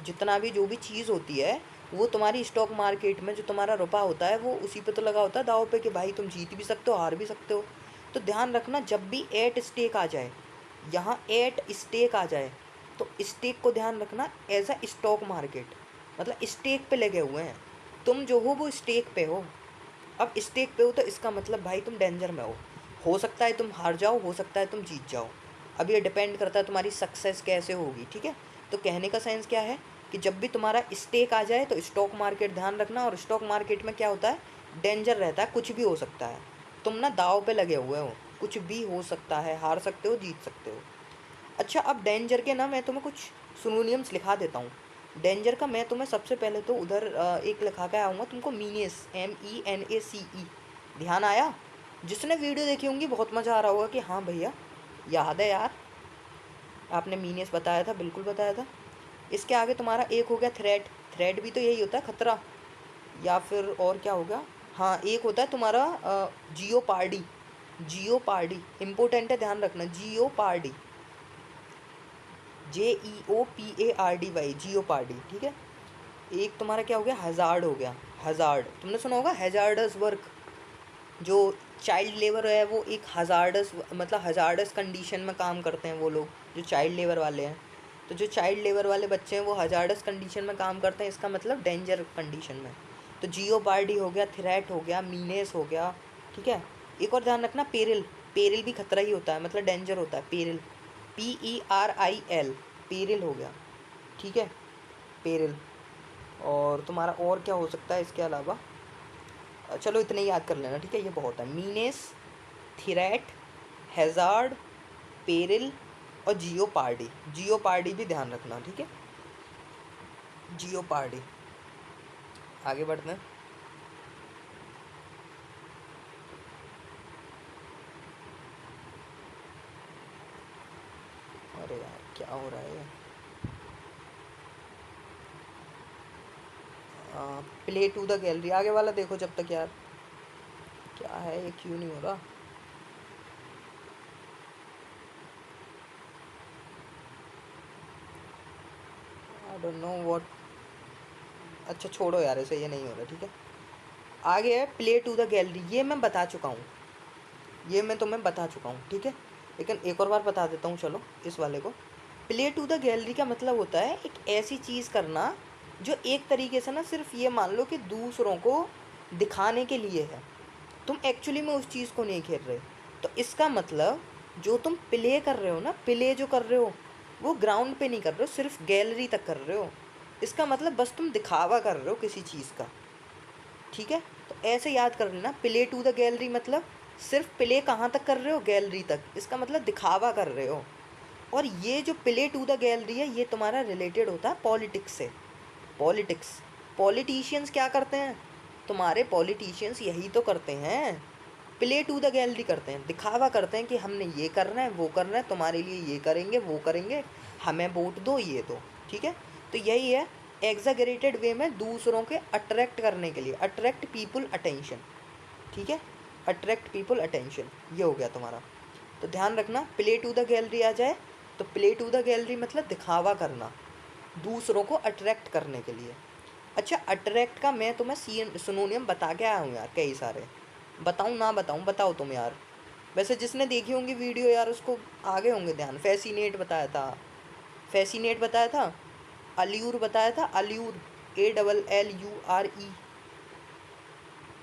जितना भी जो भी चीज़ होती है वो तुम्हारी स्टॉक मार्केट में जो तुम्हारा रुपया होता है वो उसी पे तो लगा होता है, दाव पे, कि भाई तुम जीत भी सकते हो, हार भी सकते हो। तो ध्यान रखना, जब भी एट स्टेक आ जाए, यहाँ एट स्टेक आ जाए, तो स्टेक को ध्यान रखना एज अ स्टॉक मार्केट, मतलब स्टेक पे लगे हुए हैं, तुम जो हो वो स्टेक पे हो। अब स्टेक पे हो तो इसका मतलब भाई तुम डेंजर में हो सकता है तुम हार जाओ, हो सकता है तुम जीत जाओ, अब ये डिपेंड करता है तुम्हारी सक्सेस कैसे होगी, ठीक है। तो कहने का सेंस क्या है कि जब भी तुम्हारा स्टेक आ जाए तो स्टॉक मार्केट ध्यान रखना, और स्टॉक मार्केट में क्या होता है, डेंजर रहता है, कुछ भी हो सकता है, तुम ना दाव पे लगे हुए हो, कुछ भी हो सकता है, हार सकते हो, जीत सकते हो। अच्छा, अब डेंजर के ना मैं तुम्हें कुछ सिनोनिम्स लिखा देता हूँ। डेंजर का मैं तुम्हें सबसे पहले तो उधर एक लिखा के आऊँगा तुमको, मीनेस, MENACE, ध्यान आया। जिसने वीडियो देखी होंगी बहुत मज़ा आ रहा होगा कि हाँ भैया याद है यार, आपने मीनेस बताया था, बिल्कुल बताया था। इसके आगे तुम्हारा एक हो गया थ्रेट, थ्रेट भी तो यही होता है, खतरा, या फिर और क्या हो गया, हाँ एक होता है तुम्हारा जियोपार्डी, जियोपार्डी इम्पोर्टेंट है, ध्यान रखना, जियोपार्डी, JEOPARDY, जियोपार्डी, ठीक है। एक तुम्हारा क्या हो गया, हज़ार्ड हो गया, हज़ार्ड तुमने सुना होगा, हैज़ार्डस वर्क, जो चाइल्ड लेबर है वो एक हज़ार्डस, मतलब हज़ार्डस कंडीशन में काम करते हैं वो लोग जो चाइल्ड लेबर वाले हैं। तो जो चाइल्ड लेबर वाले बच्चे हैं वो हज़ार्डस कंडीशन में काम करते हैं, इसका मतलब डेंजर कंडीशन में। तो जियोपार्डी हो गया, थ्रेट हो गया, मीनेस हो गया, ठीक है। एक और ध्यान रखना, पेरिल, पेरिल भी खतरा ही होता है, मतलब डेंजर होता है, पेरिल, PERIL, पेरिल हो गया, ठीक है, पेरिल। और तुम्हारा और क्या हो सकता है इसके अलावा, चलो इतने ही याद कर लेना, ठीक है, ये बहुत है, मीनेस, थ्रेट, हैज़ार्ड, पेरिल और जियोपार्डी, जियोपार्डी भी ध्यान रखना, ठीक है, जियोपार्डी। आगे बढ़ते हैं। अरे यार क्या हो रहा है, प्ले टू द गैलरी, आगे वाला देखो जब तक यार, क्या है ये, क्यों नहीं हो रहा। आई डोंट नो व्हाट, अच्छा छोड़ो यार, ऐसे ये नहीं हो रहा, ठीक है। आगे है प्ले टू द गैलरी, ये मैं बता चुका हूँ, ये मैं तुम्हें बता चुका हूँ, ठीक है, लेकिन एक और बार बता देता हूँ, चलो इस वाले को। प्ले टू द गैलरी का मतलब होता है एक ऐसी चीज़ करना जो एक तरीके से ना सिर्फ ये मान लो कि दूसरों को दिखाने के लिए है, तुम एक्चुअली में उस चीज़ को नहीं खेल रहे। तो इसका मतलब जो तुम प्ले कर रहे हो ना, प्ले जो कर रहे हो वो ग्राउंड पे नहीं कर रहे हो, सिर्फ गैलरी तक कर रहे हो, इसका मतलब बस तुम दिखावा कर रहे हो किसी चीज़ का, ठीक है। तो ऐसे याद कर लेना, प्ले टू द गैलरी मतलब सिर्फ प्ले कहाँ तक कर रहे हो, गैलरी तक, इसका मतलब दिखावा कर रहे हो। और ये जो प्ले टू द गैलरी है ये तुम्हारा रिलेटेड होता है पॉलिटिक्स से, पॉलिटिक्स, पॉलिटिशियंस क्या करते हैं, तुम्हारे पॉलिटिशियंस यही तो करते हैं, प्ले टू द गैलरी करते हैं, दिखावा करते हैं कि हमने ये करना है, वो करना है, तुम्हारे लिए ये करेंगे, वो करेंगे, हमें वोट दो, ये दो, ठीक है। तो यही है, एग्जागरेटेड वे में दूसरों के अट्रैक्ट करने के लिए, अट्रैक्ट पीपुल अटेंशन, ठीक है, अट्रैक्ट पीपुल अटेंशन, ये हो गया तुम्हारा। तो ध्यान रखना, प्ले टू द गैलरी आ जाए तो प्ले टू द गैलरी मतलब दिखावा करना, दूसरों को अट्रैक्ट करने के लिए। अच्छा, अट्रैक्ट का मैं तुम्हें सिनोनियम बता के आया हूँ यार, कई सारे, बताऊँ ना बताऊँ, बताओ तुम यार, वैसे जिसने देखी होंगी वीडियो यार उसको आगे होंगे ध्यान, फैसिनेट बताया था, फैसिनेट बताया था, अल्यूर बताया था, अल्यूर, ALLURE,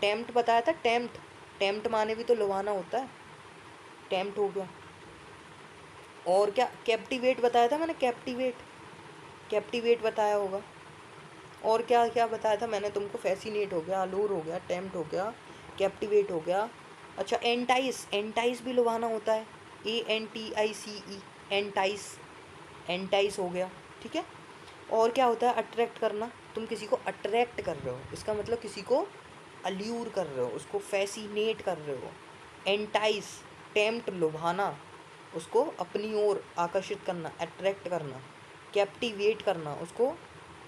टेम्प्ट बताया था, टेम्प्ट, टेम्प्ट माने भी तो लुभाना होता है, टेम्प्ट हो गया। और क्या, कैप्टिवेट बताया था मैंने, कैप्टिवेट, कैप्टिवेट बताया होगा। और क्या क्या बताया था मैंने तुमको, फैसिनेट हो गया, अलोर हो गया, टेम्प्ट हो गया, कैप्टिवेट हो गया। अच्छा एंटाइस, एंटाइस भी लुभाना होता है, ANTICE, एंटाइस, एंटाइस हो गया, ठीक है। और क्या होता है, अट्रैक्ट करना, तुम किसी को अट्रैक्ट कर रहे हो, इसका मतलब किसी को अल्यूर कर रहे हो, उसको फैसिनेट कर रहे हो। एंटाइस, टेम्प्ट लुभाना, उसको अपनी ओर आकर्षित करना, अट्रैक्ट करना। कैप्टिवेट करना, उसको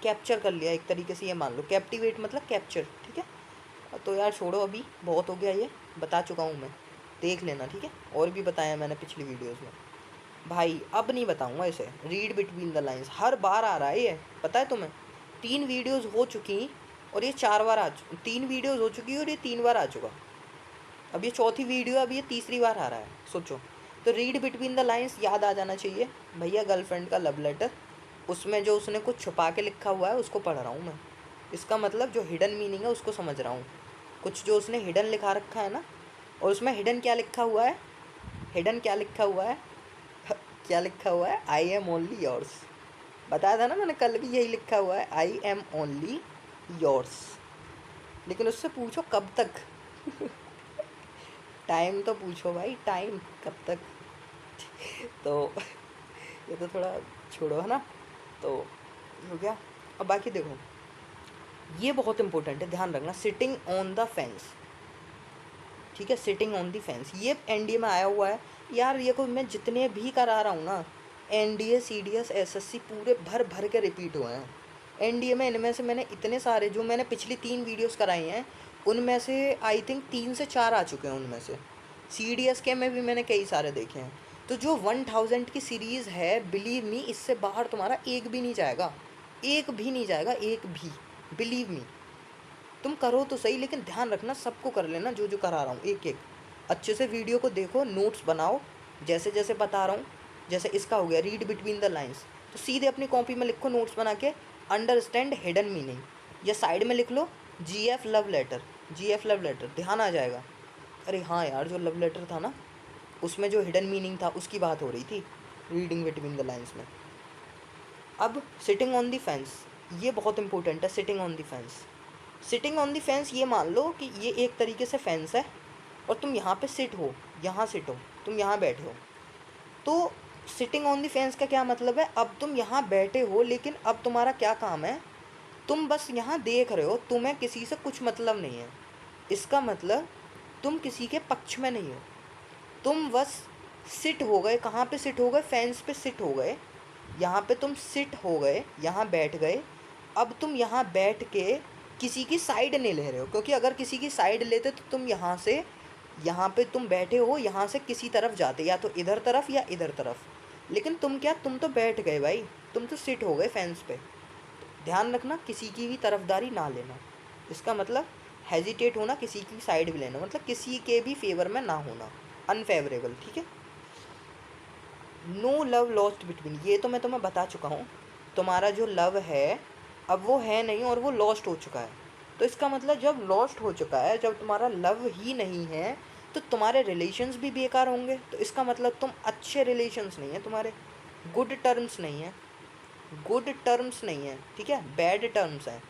कैप्चर कर लिया एक तरीके से, ये मान लो कैप्टिवेट मतलब कैप्चर, ठीक है। तो यार छोड़ो, अभी बहुत हो गया, ये बता चुका हूँ मैं, देख लेना, ठीक है। और भी बताया मैंने पिछली वीडियोज़ में भाई, अब नहीं बताऊँगा इसे। रीड बिटवीन द लाइन्स हर बार आ रहा है ये, पता है तुम्हें। 3 वीडियोज़ हो चुकी और ये 4 बार 3 वीडियोज़ हो चुकी और ये 3 बार आ चुका। अब ये चौथी वीडियो, अब ये तीसरी बार आ रहा है, सोचो। तो रीड बिटवीन द लाइन्स याद आ जाना चाहिए भैया, गर्लफ्रेंड का लव लेटर, उसमें जो उसने कुछ छुपा के लिखा हुआ है उसको पढ़ रहा हूँ मैं। इसका मतलब जो हिडन मीनिंग है उसको समझ रहा हूँ, कुछ जो उसने हिडन लिखा रखा है ना। और उसमें हिडन क्या लिखा हुआ है, हिडन क्या लिखा हुआ है क्या लिखा हुआ है, आई एम ओनली योर्स। बताया था ना मैंने, कल भी यही लिखा हुआ है, आई एम ओनली योर्स। लेकिन उससे पूछो कब तक टाइम तो पूछो भाई, टाइम कब तक तो ये तो थोड़ा छोड़ो, है ना। तो हो गया। अब बाकी देखो, ये बहुत इंपॉर्टेंट है, ध्यान रखना, सिटिंग ऑन द फेंस, ठीक है, सिटिंग ऑन द फेंस, ये एनडीए में आया हुआ है यार। ये को मैं जितने भी करा रहा हूँ ना, एनडीए CDS SSC पूरे भर भर के रिपीट हुए हैं एनडीए में। इनमें से मैंने इतने सारे, जो मैंने पिछली 3 वीडियोस कराई हैं उनमें से आई थिंक 3 से 4 आ चुके हैं उनमें से। CDS के में भी मैंने कई सारे देखे हैं। तो जो 1000 की सीरीज़ है, बिलीव मी, इससे बाहर तुम्हारा एक भी नहीं जाएगा, एक भी नहीं जाएगा, एक भी, बिलीव मी। तुम करो तो सही, लेकिन ध्यान रखना सबको कर लेना, जो जो करा रहा हूँ एक एक अच्छे से वीडियो को देखो, नोट्स बनाओ जैसे जैसे बता रहा हूँ। जैसे इसका हो गया रीड बिटवीन द लाइन्स, तो सीधे अपनी कॉपी में लिखो नोट्स बना के, अंडरस्टैंड हिडन मीनिंग, या साइड में लिख लो GF love letter, GF love letter, ध्यान आ जाएगा। अरे हाँ यार, जो लव लेटर था ना उसमें जो हिडन मीनिंग था उसकी बात हो रही थी, रीडिंग बिटवीन द लाइन्स में। अब सिटिंग ऑन द फेंस, ये बहुत इंपॉर्टेंट है, sitting on the fence. Sitting on the fence, ये मान लो कि ये एक तरीके से फेंस है और तुम यहाँ पे सिट हो, यहाँ सिट हो, तुम यहाँ बैठे हो। तो सिटिंग ऑन द फेंस का क्या मतलब है, अब तुम यहाँ बैठे हो, लेकिन अब तुम्हारा क्या काम है, तुम बस यहाँ देख रहे हो, तुम्हें किसी से कुछ मतलब नहीं है। इसका मतलब तुम किसी के पक्ष में नहीं हो, तुम बस सिट हो गए। कहाँ पे सिट हो गए, फेंस पे सिट हो गए, यहाँ पे तुम सिट हो गए, यहाँ बैठ गए। अब तुम यहाँ बैठ के किसी की साइड नहीं ले रहे हो, क्योंकि अगर किसी की साइड लेते तो तुम यहाँ से, यहाँ पे तुम बैठे हो, यहाँ से किसी तरफ जाते, या तो इधर तरफ या इधर तरफ। लेकिन तुम क्या, तुम तो बैठ गए भाई, तुम तो सिट हो गए फेंस पे। ध्यान रखना, किसी की भी तरफदारी ना लेना, इसका मतलब हेजिटेट होना, किसी की साइड भी लेना, मतलब किसी के भी फेवर में ना होना, अनफेवरेबल, ठीक है। नो लव लॉस्ट बिटवीन, ये तो मैं तुम्हें बता चुका हूँ, तुम्हारा जो लव है अब वो है नहीं और वो लॉस्ट हो चुका है। तो इसका मतलब जब लॉस्ट हो चुका है, जब तुम्हारा लव ही नहीं है, तो तुम्हारे रिलेशंस भी बेकार होंगे। तो इसका मतलब तुम अच्छे रिलेशंस नहीं है तुम्हारे, गुड टर्म्स नहीं है, गुड टर्म्स नहीं है, ठीक है, बैड टर्म्स हैं,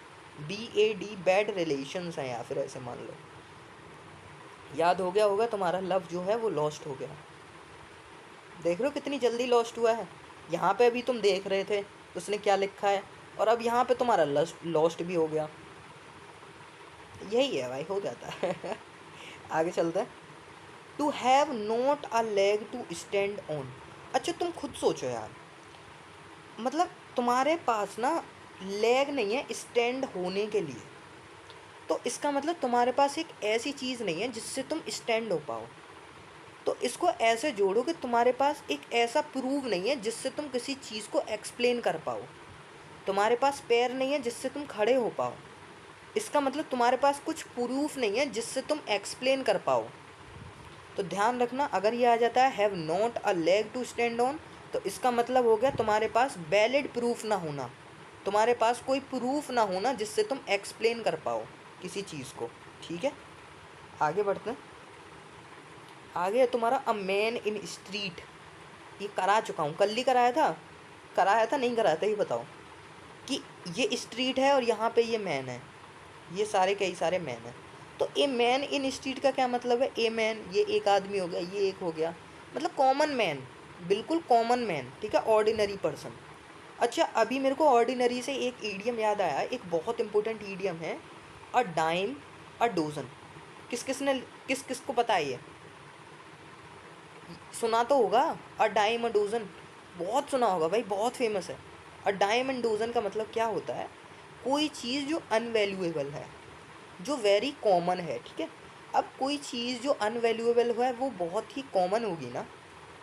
BAD, बैड रिलेशंस हैं, या फिर ऐसे मान लो। याद हो गया होगा, तुम्हारा लव जो है वो लॉस्ट हो गया। देख रहे हो कितनी जल्दी लॉस्ट हुआ है। यहाँ पे अभी तुम देख रहे थे उसने क्या लिखा है, और अब यहाँ पे तुम्हारा लॉस्ट भी हो गया। यही है भाई, हो जाता है आगे चलते हैं। To have not a leg to stand on. अच्छा तुम खुद सोचो यार, मतलब तुम्हारे पास ना लेग नहीं है स्टैंड होने के लिए, तो इसका मतलब तुम्हारे पास एक ऐसी चीज़ नहीं है जिससे तुम स्टैंड हो पाओ। तो इसको ऐसे जोड़ो कि तुम्हारे पास एक ऐसा प्रूव नहीं है जिससे तुम किसी चीज़ को एक्सप्लेन कर पाओ। तुम्हारे पास पैर नहीं है जिससे तुम खड़े हो पाओ, इसका मतलब तुम्हारे पास कुछ प्रूफ नहीं है जिससे तुम एक्सप्लेन कर पाओ। तो ध्यान रखना, अगर ये आ जाता है have not a leg to stand on, तो इसका मतलब हो गया तुम्हारे पास वैलिड प्रूफ ना होना, तुम्हारे पास कोई प्रूफ ना होना जिससे तुम एक्सप्लेन कर पाओ किसी चीज़ को, ठीक है। आगे बढ़ते हैं। आगे है तुम्हारा अ मैन इन स्ट्रीट। ये करा चुका हूँ, कल ही कराया था नहीं कराया था, ये बताओ। कि ये स्ट्रीट है और यहाँ पे ये मैन है, ये सारे कई सारे मैन हैं। तो ए मैन इन स्ट्रीट का क्या मतलब है? ए मैन, ये एक आदमी हो गया, ये एक हो गया, मतलब कॉमन मैन, बिल्कुल कॉमन मैन, ठीक है, ऑर्डिनरी पर्सन। अच्छा, अभी मेरे को ऑर्डिनरी से एक ईडियम याद आया, एक बहुत इंपॉर्टेंट ईडियम है, अ डाइम अ डोजन। किस किस को पता है ये? सुना तो होगा, अ डाइम अ डोजन, बहुत सुना होगा भाई, बहुत फेमस है। अ डाइम एंड डोजन का मतलब क्या होता है? कोई चीज़ जो अनवैल्यूएबल है, जो वेरी कॉमन है, ठीक है। अब कोई चीज़ जो अनवैल्यूएबल है वो बहुत ही कॉमन होगी ना,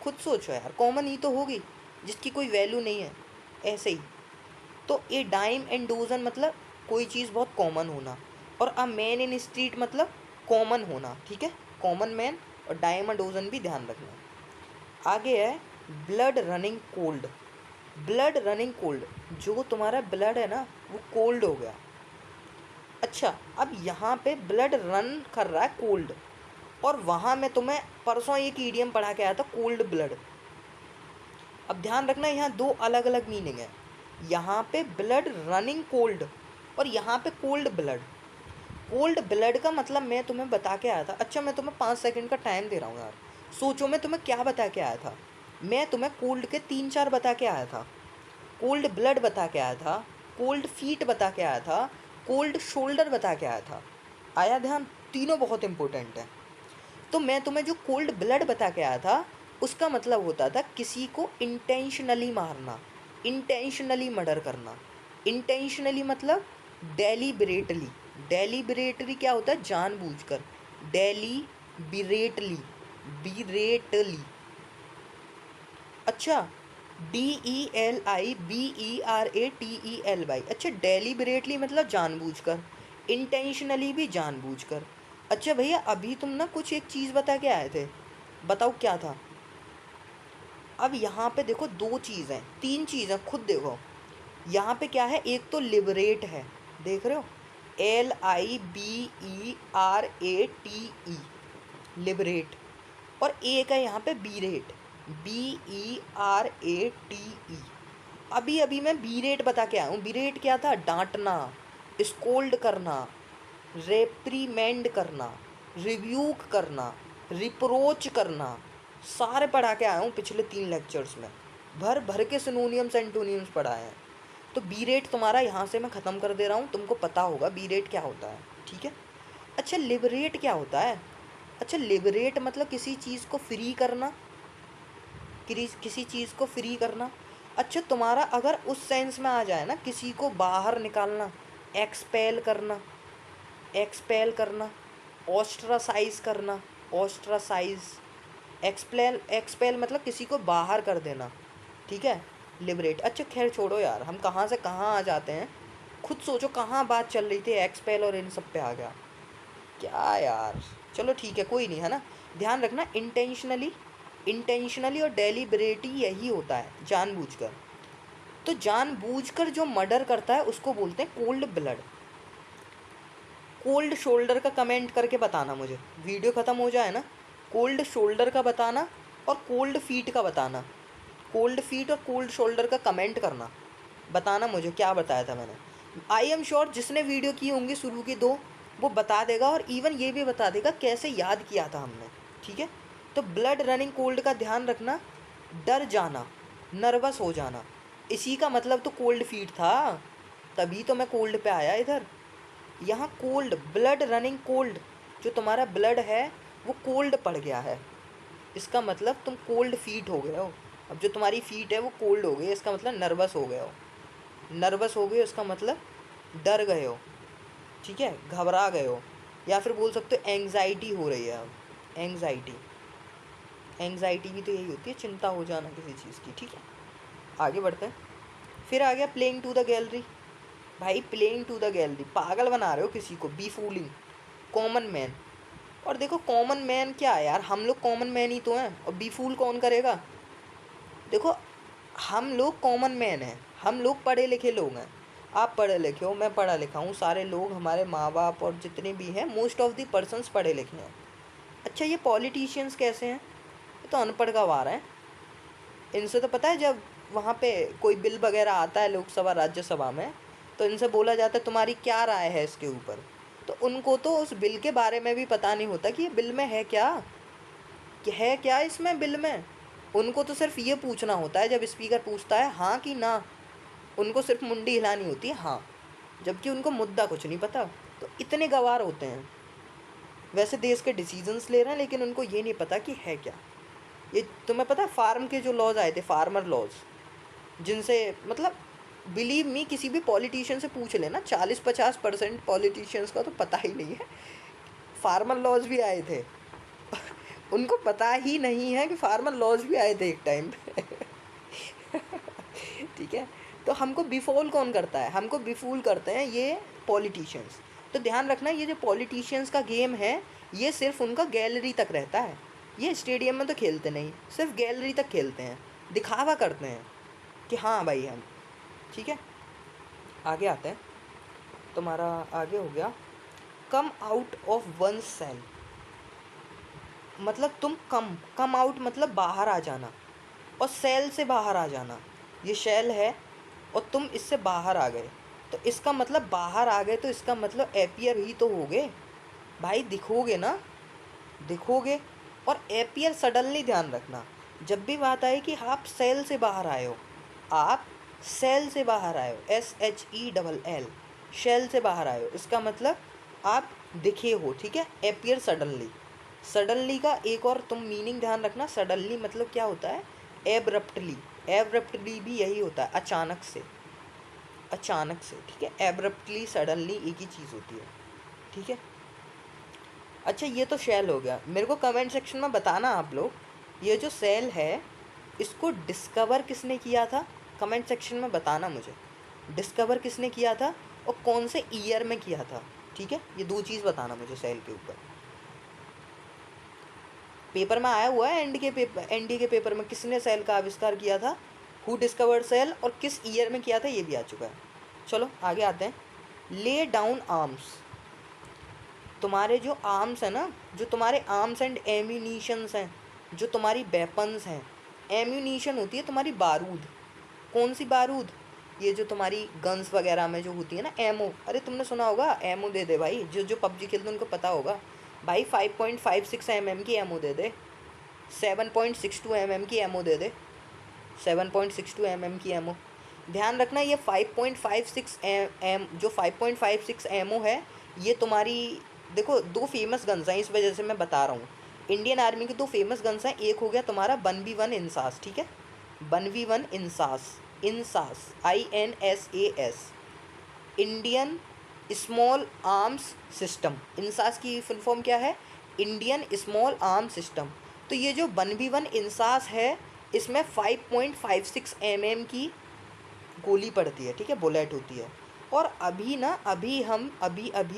खुद सोचो यार, कॉमन ही तो होगी, जिसकी कोई वैल्यू नहीं है, ऐसे ही। तो ए डाइम एंड डोजन मतलब कोई चीज़ बहुत कॉमन होना, और अ मैन इन स्ट्रीट मतलब कॉमन होना, ठीक है, कॉमन मैन। और डाइम एंड डोजन भी ध्यान रखना। आगे है blood running cold. Blood running cold, जो तुम्हारा ब्लड है ना वो कोल्ड हो गया। अच्छा, अब यहाँ पे ब्लड रन कर रहा है कोल्ड, और वहाँ मैं तुम्हें परसों एक ईडियम पढ़ा के आया था, कोल्ड ब्लड। अब ध्यान रखना, यहाँ दो अलग अलग मीनिंग है। यहाँ पे ब्लड रनिंग कोल्ड, और यहाँ पे कोल्ड ब्लड। कोल्ड ब्लड का मतलब मैं तुम्हें बता के आया था। अच्छा, मैं तुम्हें 5 सेकंड का टाइम दे रहा हूँ यार, सोचो मैं तुम्हें क्या बता के आया था। मैं तुम्हें कोल्ड के 3-4 बता के आया था, कोल्ड ब्लड बता के आया था, कोल्ड फीट बता के आया था, कोल्ड शोल्डर बता के आया था। आया ध्यान? तीनों बहुत इंपॉर्टेंट है। तो मैं तुम्हें जो कोल्ड ब्लड बता के आया था, उसका मतलब होता था किसी को इंटेंशनली मारना, इंटेंशनली मर्डर करना। इंटेंशनली मतलब डेलिबरेटली। डेलिबरेटली क्या होता है? जानबूझकर। डेलिबरेटली, बिरेटली। अच्छा, DELIBERATELY। अच्छा, डेलिबरेटली मतलब जानबूझकर, इंटेंशनली भी जानबूझकर। अच्छा भैया, अभी तुम ना कुछ एक चीज़ बता के आए थे, बताओ क्या था? अब यहाँ पे देखो, दो चीज़ हैं, तीन चीज़ हैं, खुद देखो। यहाँ पे क्या है? एक तो लिबरेट है, देख रहे हो, LIBERATE, लिबरेट। और एक है यहाँ पे बीरेट, BERATE। अभी अभी मैं बीरेट बता के आया हूँ। बीरेट क्या था? डांटना, स्कोल्ड करना, रेप्रीमेंड करना, रिव्यूक करना, रिप्रोच करना, सारे पढ़ा के आया हूँ पिछले 3 लेक्चर्स में, भर भर के सिनोनियम्स एंटोनियम्स पढ़ाए हैं। तो बीरेट तुम्हारा यहाँ से मैं ख़त्म कर दे रहा हूँ, तुमको पता होगा बीरेट क्या होता है, ठीक है। अच्छा, लिबरेट क्या होता है? अच्छा, लिबरेट मतलब किसी चीज़ को फ्री करना, किसी चीज़ को फ्री करना। अच्छा, तुम्हारा अगर उस सेंस में आ जाए ना, किसी को बाहर निकालना, एक्सपेल करना, एक्सपेल करना, ऑस्ट्रासाइज करना, ऑस्ट्रासाइज, एक्सपेल, एक्सपेल मतलब किसी को बाहर कर देना, ठीक है, लिबरेट। अच्छा खैर छोड़ो यार, हम कहाँ से कहाँ आ जाते हैं, खुद सोचो कहाँ बात चल रही थी, एक्सपेल और इन सब पे आ गया क्या यार। चलो ठीक है, कोई नहीं, है ना। ध्यान रखना, इंटेंशनली, इंटेंशनली और डेलिबरेटली यही होता है, जानबूझकर। तो जानबूझकर जो मर्डर करता है उसको बोलते हैं कोल्ड ब्लड। कोल्ड शोल्डर का कमेंट करके बताना मुझे, वीडियो ख़त्म हो जाए ना, कोल्ड शोल्डर का बताना और कोल्ड फीट का बताना। कोल्ड फीट और कोल्ड शोल्डर का कमेंट करना, बताना मुझे क्या बताया था मैंने। आई एम श्योर जिसने वीडियो की होंगी शुरू की दो, वो बता देगा, और इवन ये भी बता देगा कैसे याद किया था हमने, ठीक है। तो ब्लड रनिंग कोल्ड का ध्यान रखना, डर जाना, नर्वस हो जाना, इसी का मतलब तो कोल्ड फीट था, तभी तो मैं कोल्ड पे आया इधर। यहाँ कोल्ड, ब्लड रनिंग कोल्ड, जो तुम्हारा ब्लड है वो कोल्ड पड़ गया है, इसका मतलब तुम कोल्ड फीट हो गए हो। अब जो तुम्हारी फीट है वो कोल्ड हो गई, इसका मतलब नर्वस हो गए हो। नर्वस हो गए इसका मतलब डर गए हो, ठीक है, घबरा गए हो, या फिर बोल सकते हो एंग्जाइटी हो रही है। अब एंग्जाइटी, एंग्जाइटी भी तो यही होती है, चिंता हो जाना किसी चीज़ की, ठीक है। आगे बढ़ते हैं। फिर आ गया प्लेइंग टू द गैलरी। भाई प्लेइंग टू द गैलरी, पागल बना रहे हो किसी को, बी फूलिंग, कॉमन मैन। और देखो कॉमन मैन क्या है यार, हम लोग कॉमन मैन ही तो हैं, और बी फूल कौन करेगा? देखो, हम लोग कॉमन मैन हैं, हम लोग पढ़े लिखे लोग हैं। आप पढ़े लिखे हो, मैं पढ़ा लिखा हूँ, सारे लोग हमारे माँ बाप और जितने भी हैं मोस्ट ऑफ दी पर्सन्स पढ़े लिखे हैं। अच्छा ये पॉलिटिशियंस कैसे हैं? ये तो अनपढ़ गंवार हैं। इनसे तो पता है जब वहाँ पे कोई बिल वगैरह आता है लोकसभा राज्यसभा में, तो इनसे बोला जाता है तुम्हारी क्या राय है इसके ऊपर, तो उनको तो उस बिल के बारे में भी पता नहीं होता कि ये बिल में है क्या, कि है क्या इसमें बिल में। उनको तो सिर्फ ये पूछना होता है जब स्पीकर पूछता है हाँ कि ना, उनको सिर्फ मुंडी हिलानी होती है हाँ, जबकि उनको मुद्दा कुछ नहीं पता। तो इतने गंवार होते हैं, वैसे देश के डिसीजंस ले रहे हैं लेकिन उनको ये नहीं पता कि है क्या। ये तुम्हें पता है फार्म के जो लॉज आए थे, फार्मर लॉज, जिनसे मतलब बिलीव मी किसी भी पॉलिटिशियन से पूछ लेना, 40-50% पॉलिटिशियंस का तो पता ही नहीं है फार्मर लॉज भी आए थे उनको पता ही नहीं है कि फार्मर लॉज भी आए थे एक टाइम पे ठीक है। तो हमको बिफोल कौन करता है? हमको बिफूल करते हैं ये पॉलिटिशियंस। तो ध्यान रखना ये जो पॉलिटिशियंस का गेम है ये सिर्फ उनका गैलरी तक रहता है, ये स्टेडियम में तो खेलते नहीं, सिर्फ गैलरी तक खेलते हैं, दिखावा करते हैं कि हाँ भाई हम ठीक है। आगे आते हैं, तुम्हारा आगे हो गया come out of one shell, मतलब तुम कम आउट मतलब बाहर आ जाना, और सेल से बाहर आ जाना। ये शेल है और तुम इससे बाहर आ गए, तो इसका मतलब बाहर आ गए तो इसका मतलब एपियर ही तो हो गए भाई, दिखोगे ना, दिखोगे। और एपियर सडनली ध्यान रखना, जब भी बात आए कि आप सेल से बाहर आए हो, आप सेल से बाहर आए हो, SHELL, शेल से बाहर आए हो, इसका मतलब आप दिखे हो, ठीक है। एपियर सडनली, सडनली का एक और तुम मीनिंग ध्यान रखना, सडनली मतलब क्या होता है? एब्रप्टली, एब्रप्टली भी यही होता है अचानक से, अचानक से, ठीक है। एब्रप्टली सडनली एक ही चीज़ होती है, ठीक है। अच्छा ये तो शेल हो गया, मेरे को कमेंट सेक्शन में बताना आप लोग ये जो सेल है इसको डिस्कवर किसने किया था, कमेंट सेक्शन में बताना मुझे, डिस्कवर किसने किया था और कौन से ईयर में किया था, ठीक है। ये दो चीज़ बताना मुझे सेल के ऊपर। पेपर में आया हुआ है एनडी के पेपर में किसने सेल का आविष्कार किया था, हु डिस्कवर्ड सेल, और किस ईयर में किया था ये भी आ चुका है। चलो आगे आते हैं। ले डाउन आर्म्स, तुम्हारे जो आर्म्स हैं ना, जो तुम्हारे आर्म्स एंड एम्यूनिशंस हैं, जो तुम्हारी वेपन्स हैं, एम्यूनिशन होती है तुम्हारी बारूद, कौन सी बारूद? ये जो तुम्हारी गन्स वगैरह में जो होती है ना एमओ, अरे तुमने सुना होगा एमओ दे दे भाई, जो जो पबजी खेलते हैं उनको पता होगा भाई, 5.56 mm की एमओ दे दे, 7.62 mm की एमओ दे दे, 7.62 mm की एमओ। ध्यान रखना ये 5.56 एम जो 5.56 एमओ है ये तुम्हारी, देखो दो फेमस गन्स हैं, इस वजह से मैं बता रहा हूँ। इंडियन आर्मी के दो फेमस गन्स हैं, एक हो गया तुम्हारा 1v1 इंसास, ठीक है, 1v1 INSAS, INSAS INSAS, Indian small arms system. INSAS की फुल फॉर्म क्या है? Indian small arm system. तो ये जो 1v1 इंसास है इसमें 5.56 mm की गोली पड़ती है, ठीक है, बुलेट होती है। और अभी ना अभी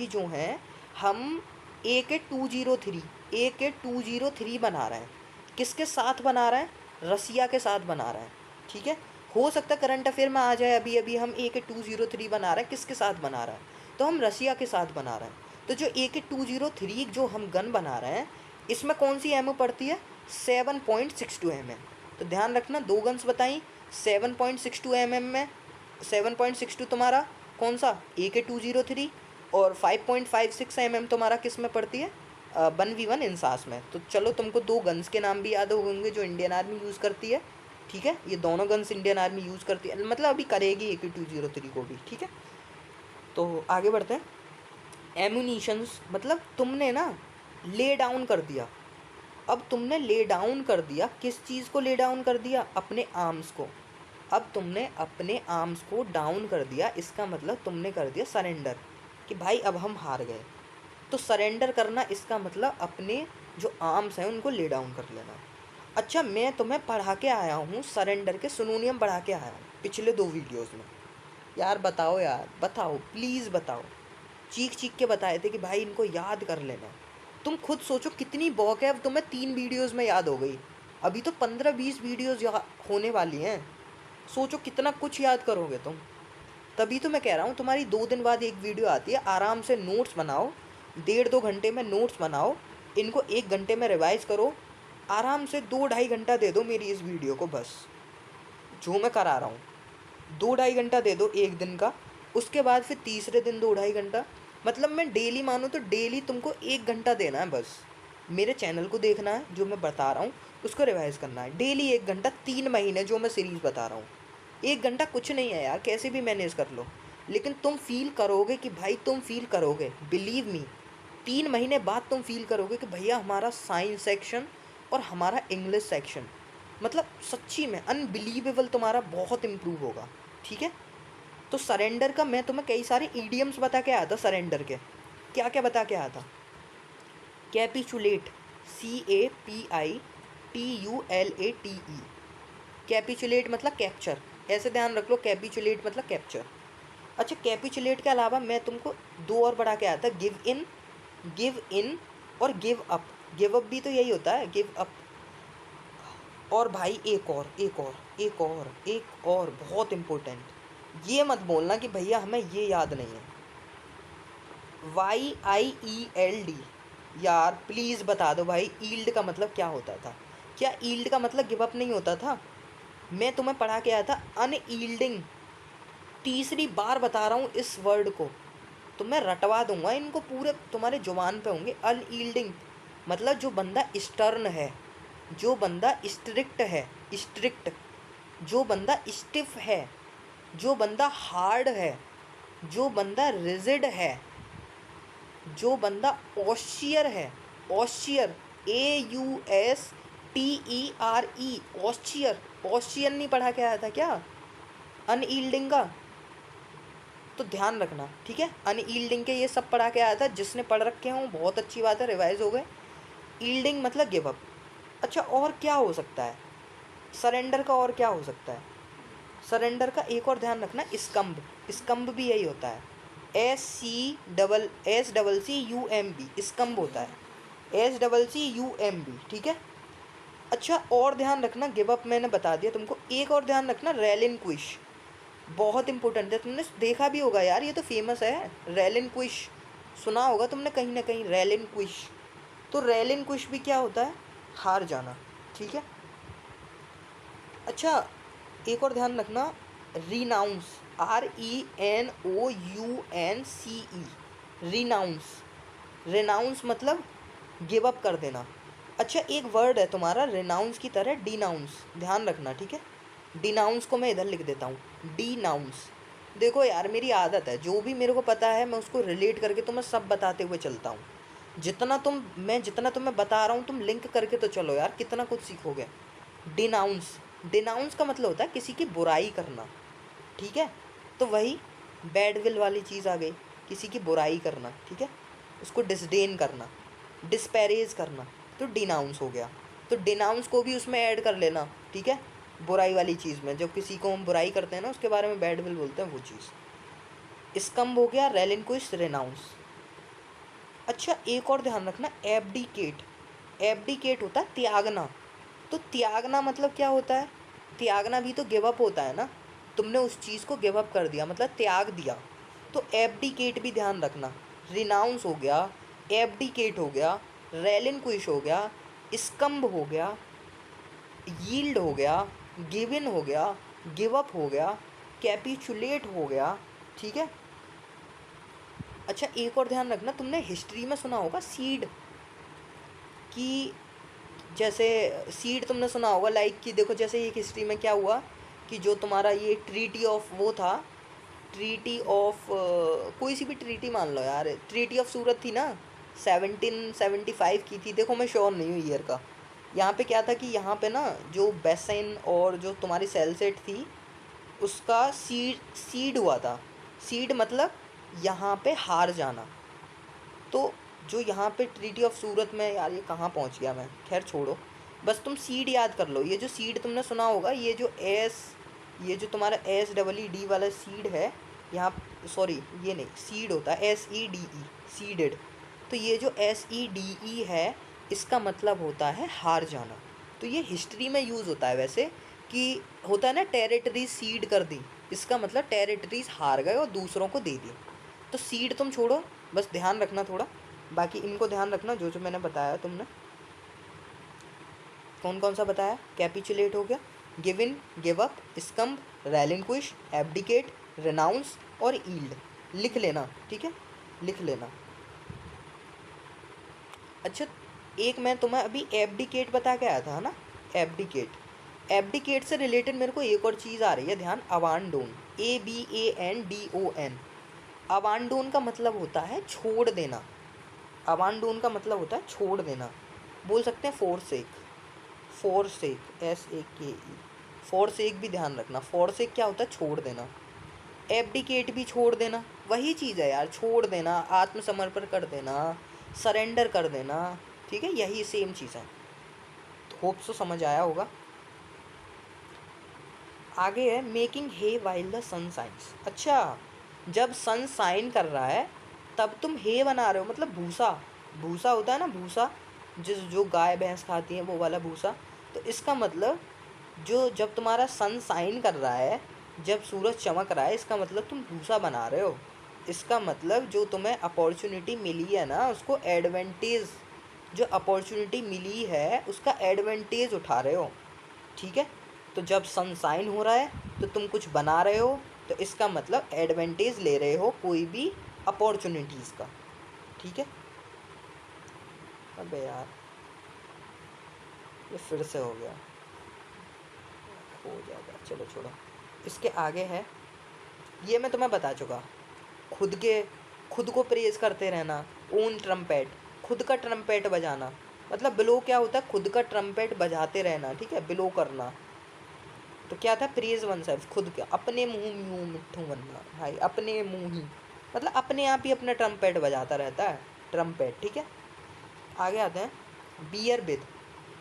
जो हैं हम AK-203 बना रहे हैं, किसके साथ बना रहे हैं? रसिया के साथ बना रहे हैं, ठीक है। हो सकता है करंट अफेयर में आ जाए, अभी अभी हम AK-203 बना रहे हैं, किसके साथ बना रहे हैं? तो हम रसिया के साथ बना रहे हैं। तो जो AK-203 जो हम गन बना रहे हैं इसमें कौन सी एमओ पड़ती है? 7.62 mm। तो ध्यान रखना दो गन्स बताई, 7.62 mm में 7.62 तुम्हारा कौन सा? AK-203, और 5.56 mm तुम्हारा किस में पड़ती है? 1v1 इंसास में। तो चलो तुमको दो गन्स के नाम भी याद होंगे जो इंडियन आर्मी यूज़ करती है, ठीक है। ये दोनों गन्स इंडियन आर्मी यूज़ करती है, मतलब अभी करेगी AK-203 को भी, ठीक है। तो आगे बढ़ते हैं। एम्यूनिशंस मतलब तुमने ना ले डाउन कर दिया, अब तुमने ले डाउन कर दिया, किस चीज़ को ले डाउन कर दिया? अपने आर्म्स को। अब तुमने अपने आर्म्स को डाउन कर दिया, इसका मतलब तुमने कर दिया सरेंडर, कि भाई अब हम हार गए। तो सरेंडर करना इसका मतलब अपने जो आर्म्स हैं उनको ले डाउन कर लेना। अच्छा मैं तुम्हें पढ़ा के आया हूँ सरेंडर के सिनोनियम पढ़ा के आया हूँ पिछले 2 वीडियोज़ में। यार बताओ, यार बताओ, प्लीज़ बताओ, चीख चीख के बताए थे कि भाई इनको याद कर लेना। तुम खुद सोचो कितनी बौक है, अब तुम्हें 3 वीडियोज़ में याद हो गई, अभी तो 15-20 वीडियोज़ होने वाली हैं, सोचो कितना कुछ याद करोगे तुम। तभी तो मैं कह रहा हूँ तुम्हारी 2 दिन बाद एक वीडियो आती है, आराम से नोट्स बनाओ, 1.5-2 घंटे में नोट्स बनाओ, इनको 1 घंटे में रिवाइज करो, आराम से 2-2.5 घंटा दे दो मेरी इस वीडियो को, बस जो मैं करा रहा हूँ 2-2.5 घंटा दे दो एक दिन का। उसके बाद फिर तीसरे दिन 2-2.5 घंटा, मतलब मैं डेली मानूँ तो डेली तुमको 1 घंटा देना है बस। मेरे चैनल को देखना है, जो मैं बता रहा हूँ उसको रिवाइज़ करना है डेली 1 घंटा, 3 महीने जो मैं सीरीज़ बता रहा हूँ। 1 घंटा कुछ नहीं है यार, कैसे भी मैनेज कर लो, लेकिन तुम फील करोगे कि भाई, तुम फील करोगे, बिलीव मी, 3 महीने बाद तुम फील करोगे कि भैया हमारा साइंस सेक्शन और हमारा इंग्लिश सेक्शन, मतलब सच्ची में अनबिलीवेबल तुम्हारा बहुत इम्प्रूव होगा। ठीक है, तो सरेंडर का मैं तुम्हें कई सारे ईडियम्स बता के आया था। सरेंडर के क्या क्या बता के आया था? कैपिचुलेट, CAPITULATE, कैपिचुलेट मतलब कैप्चर, ऐसे ध्यान रख लो, कैपिचुलेट मतलब कैप्चर। अच्छा, कैपिचुलेट के अलावा मैं तुमको 2 और बढ़ा के आया था, गिव इन और गिव अप। गिव अप भी तो यही होता है, गिव अप। और भाई एक और बहुत इम्पोर्टेंट, ये मत बोलना कि भैया हमें ये याद नहीं है, YIELD। यार प्लीज़ बता दो भाई, ईल्ड का मतलब क्या होता था? क्या ईल्ड का मतलब गिव अप नहीं होता था? मैं तुम्हें पढ़ा के आया था अनईल्डिंग, तीसरी बार बता रहा हूँ इस वर्ड को, तो मैं रटवा दूंगा इनको, पूरे तुम्हारे जुबान पे होंगे। अनईल्डिंग मतलब जो बंदा स्टर्न है, जो बंदा स्ट्रिक्ट है, स्ट्रिक्ट, जो बंदा स्टिफ है, जो बंदा हार्ड है, जो बंदा रिजिड है, जो बंदा ऑस्चियर है, ऑस्चियर, AUSTERE, ऑस्चियर। ऑस्चियर नहीं पढ़ा के आया था क्या अनईल्डिंग का? तो ध्यान रखना, ठीक है। अनईल्डिंग के ये सब पढ़ा के आया था, जिसने पढ़ रखे हों बहुत अच्छी बात है, रिवाइज हो गए। ईल्डिंग मतलब गिव अप। अच्छा, और क्या हो सकता है सरेंडर का? और क्या हो सकता है सरेंडर का? एक और ध्यान रखना, स्कम्ब, स्कम्ब भी यही होता है, SCCCUMB, स्कम्ब होता है, SCCUMB, ठीक है। अच्छा, और ध्यान रखना, गिव अप मैंने बता दिया तुमको, एक और ध्यान रखना, रेलिनक्विश, बहुत इंपॉर्टेंट है, तुमने देखा भी होगा यार, ये तो फेमस है, रेलिनक्विश, सुना होगा तुमने कहीं ना कहीं, रेलिनक्विश। तो रेलिनक्विश भी क्या होता है? हार जाना, ठीक है। अच्छा, एक और ध्यान रखना, रिनाउंस, RENOUNCE, रिनाउंस, रिनाउंस मतलब गिव अप कर देना। अच्छा, एक वर्ड है तुम्हारा रिनाउंस की तरह, डिनाउंस, ध्यान रखना, ठीक है। डिनाउंस को मैं इधर लिख देता हूँ, डिनाउंस। देखो यार, मेरी आदत है, जो भी मेरे को पता है मैं उसको रिलेट करके तुम्हें सब बताते हुए चलता हूँ। जितना तुम्हें बता रहा हूँ तुम लिंक करके तो चलो यार, कितना कुछ सीखोगे। डिनाउंस, डिनाउंस का मतलब होता है किसी की बुराई करना, ठीक है। तो वही बैडविल वाली चीज़ आ गई, किसी की बुराई करना, ठीक है, उसको डिसडेन करना, डिस्पैरेज करना, तो डिनाउंस हो गया। तो डिनाउंस को भी उसमें ऐड कर लेना, ठीक है, बुराई वाली चीज़ में। जब किसी को हम बुराई करते हैं ना, उसके बारे में बैडविल बोलते हैं, वो चीज़। स्कम्ब हो गया, रेलिनक्विश, रेनाउंस। अच्छा, एक और ध्यान रखना, एब्डिकेट, एब्डिकेट होता है त्यागना। तो त्यागना मतलब क्या होता है? त्यागना भी तो गिव अप होता है ना, तुमने उस चीज़ को गिव अप कर दिया, मतलब त्याग दिया। तो एब्डिकेट भी ध्यान रखना, रिनाउंस हो गया, एब्डिकेट हो गया, रेलिनक्विश हो गया, स्कम्ब हो गया, यील्ड हो गया, गिव इन हो गया, गिव अप हो गया, कैपिचुलेट हो गया, ठीक है। अच्छा, एक और ध्यान रखना, तुमने हिस्ट्री में सुना होगा सीड, कि जैसे सीड तुमने सुना होगा, लाइक कि देखो जैसे एक हिस्ट्री में क्या हुआ कि जो तुम्हारा ये ट्रीटी ऑफ वो था, ट्रीटी ऑफ कोई सी भी ट्रीटी मान लो यार, ट्रीटी ऑफ सूरत थी ना, 1775 की थी, देखो मैं श्योर नहीं हूँ ईयर का। यहाँ पे क्या था कि यहाँ पे ना जो बेसिन और जो तुम्हारी सेलसेट थी, उसका सीड हुआ था। सीड मतलब यहाँ पे हार जाना। तो जो यहाँ पे ट्रीटी ऑफ सूरत में, यार ये कहाँ पहुँच गया मैं, खैर छोड़ो, बस तुम सीड याद कर लो। ये जो सीड तुमने सुना होगा, ये जो तुम्हारा SEED वाला सीड है यहाँ, सॉरी ये नहीं सीड होता है, SEDE, सीडेड। तो ये जो SEDE है, इसका मतलब होता है हार जाना। तो ये हिस्ट्री में यूज़ होता है वैसे, कि होता है ना टेरिटरी सीड कर दी, इसका मतलब टेरिटरीज हार गए और दूसरों को दे दी। तो सीड तुम छोड़ो, बस ध्यान रखना थोड़ा, बाकी इनको ध्यान रखना जो जो मैंने बताया तुमने। कौन कौन सा बताया? कैपिचुलेट हो गया, give in, give up, succumb, relinquish, abdicate, renounce और ईल्ड। लिख लेना, ठीक है, लिख लेना। अच्छा, एक मैं तुम्हें अभी एब्डिकेट बता के आया था ना, एब्डिकेट। एब्डिकेट से रिलेटेड मेरे को एक और चीज़ आ रही है ध्यान, अबांडोन, ABANDON। अबांडोन का मतलब होता है छोड़ देना। अबांडोन का मतलब होता है छोड़ देना। बोल सकते हैं फोरसेक, फोरसेक, SAKE, फोरसेक भी ध्यान रखना। फोरसेक क्या होता है? छोड़ देना। एब्डिकेट भी छोड़ देना, वही चीज़ है यार, छोड़ देना, आत्मसमर्पण कर देना, सरेंडर कर देना, ठीक है, यही सेम चीज़ है। तो होप सो समझ आया होगा। आगे है making hay while the sun shines. अच्छा, जब सन साइन कर रहा है तब तुम हे बना रहे हो, मतलब भूसा, भूसा होता है ना, भूसा जो गाय भैंस खाती हैं, वो वाला भूसा। तो इसका मतलब जो जब तुम्हारा सन साइन कर रहा है, जब सूरज चमक रहा है, इसका मतलब तुम भूसा बना रहे हो। इसका मतलब जो तुम्हें अपॉर्चुनिटी मिली है ना, उसको एडवांटेज, जो अपॉर्चुनिटी मिली है उसका एडवांटेज उठा रहे हो, ठीक है। तो जब सन साइन हो रहा है तो तुम कुछ बना रहे हो, तो इसका मतलब एडवांटेज ले रहे हो कोई भी अपॉर्चुनिटीज़ का, ठीक है। अबे यार, ये फिर से हो गया, हो जाएगा, चलो छोड़ो। इसके आगे है, ये मैं तुम्हें बता चुका, खुद को प्रेज़ करते रहना, ओन ट्रम्पेट, खुद का ट्रम्पेट बजाना। मतलब बिलो क्या होता है? खुद का ट्रम्पेट बजाते रहना, ठीक है, बिलो करना। तो क्या था? प्रेज वन सेल्फ, खुद के, अपने मुंह यूँ मिट्ठू बनना भाई, अपने मुंह ही, मतलब अपने आप ही अपना ट्रम्पेट बजाता रहता है, ट्रम्पेट, ठीक है। आगे आते हैं बियर विद।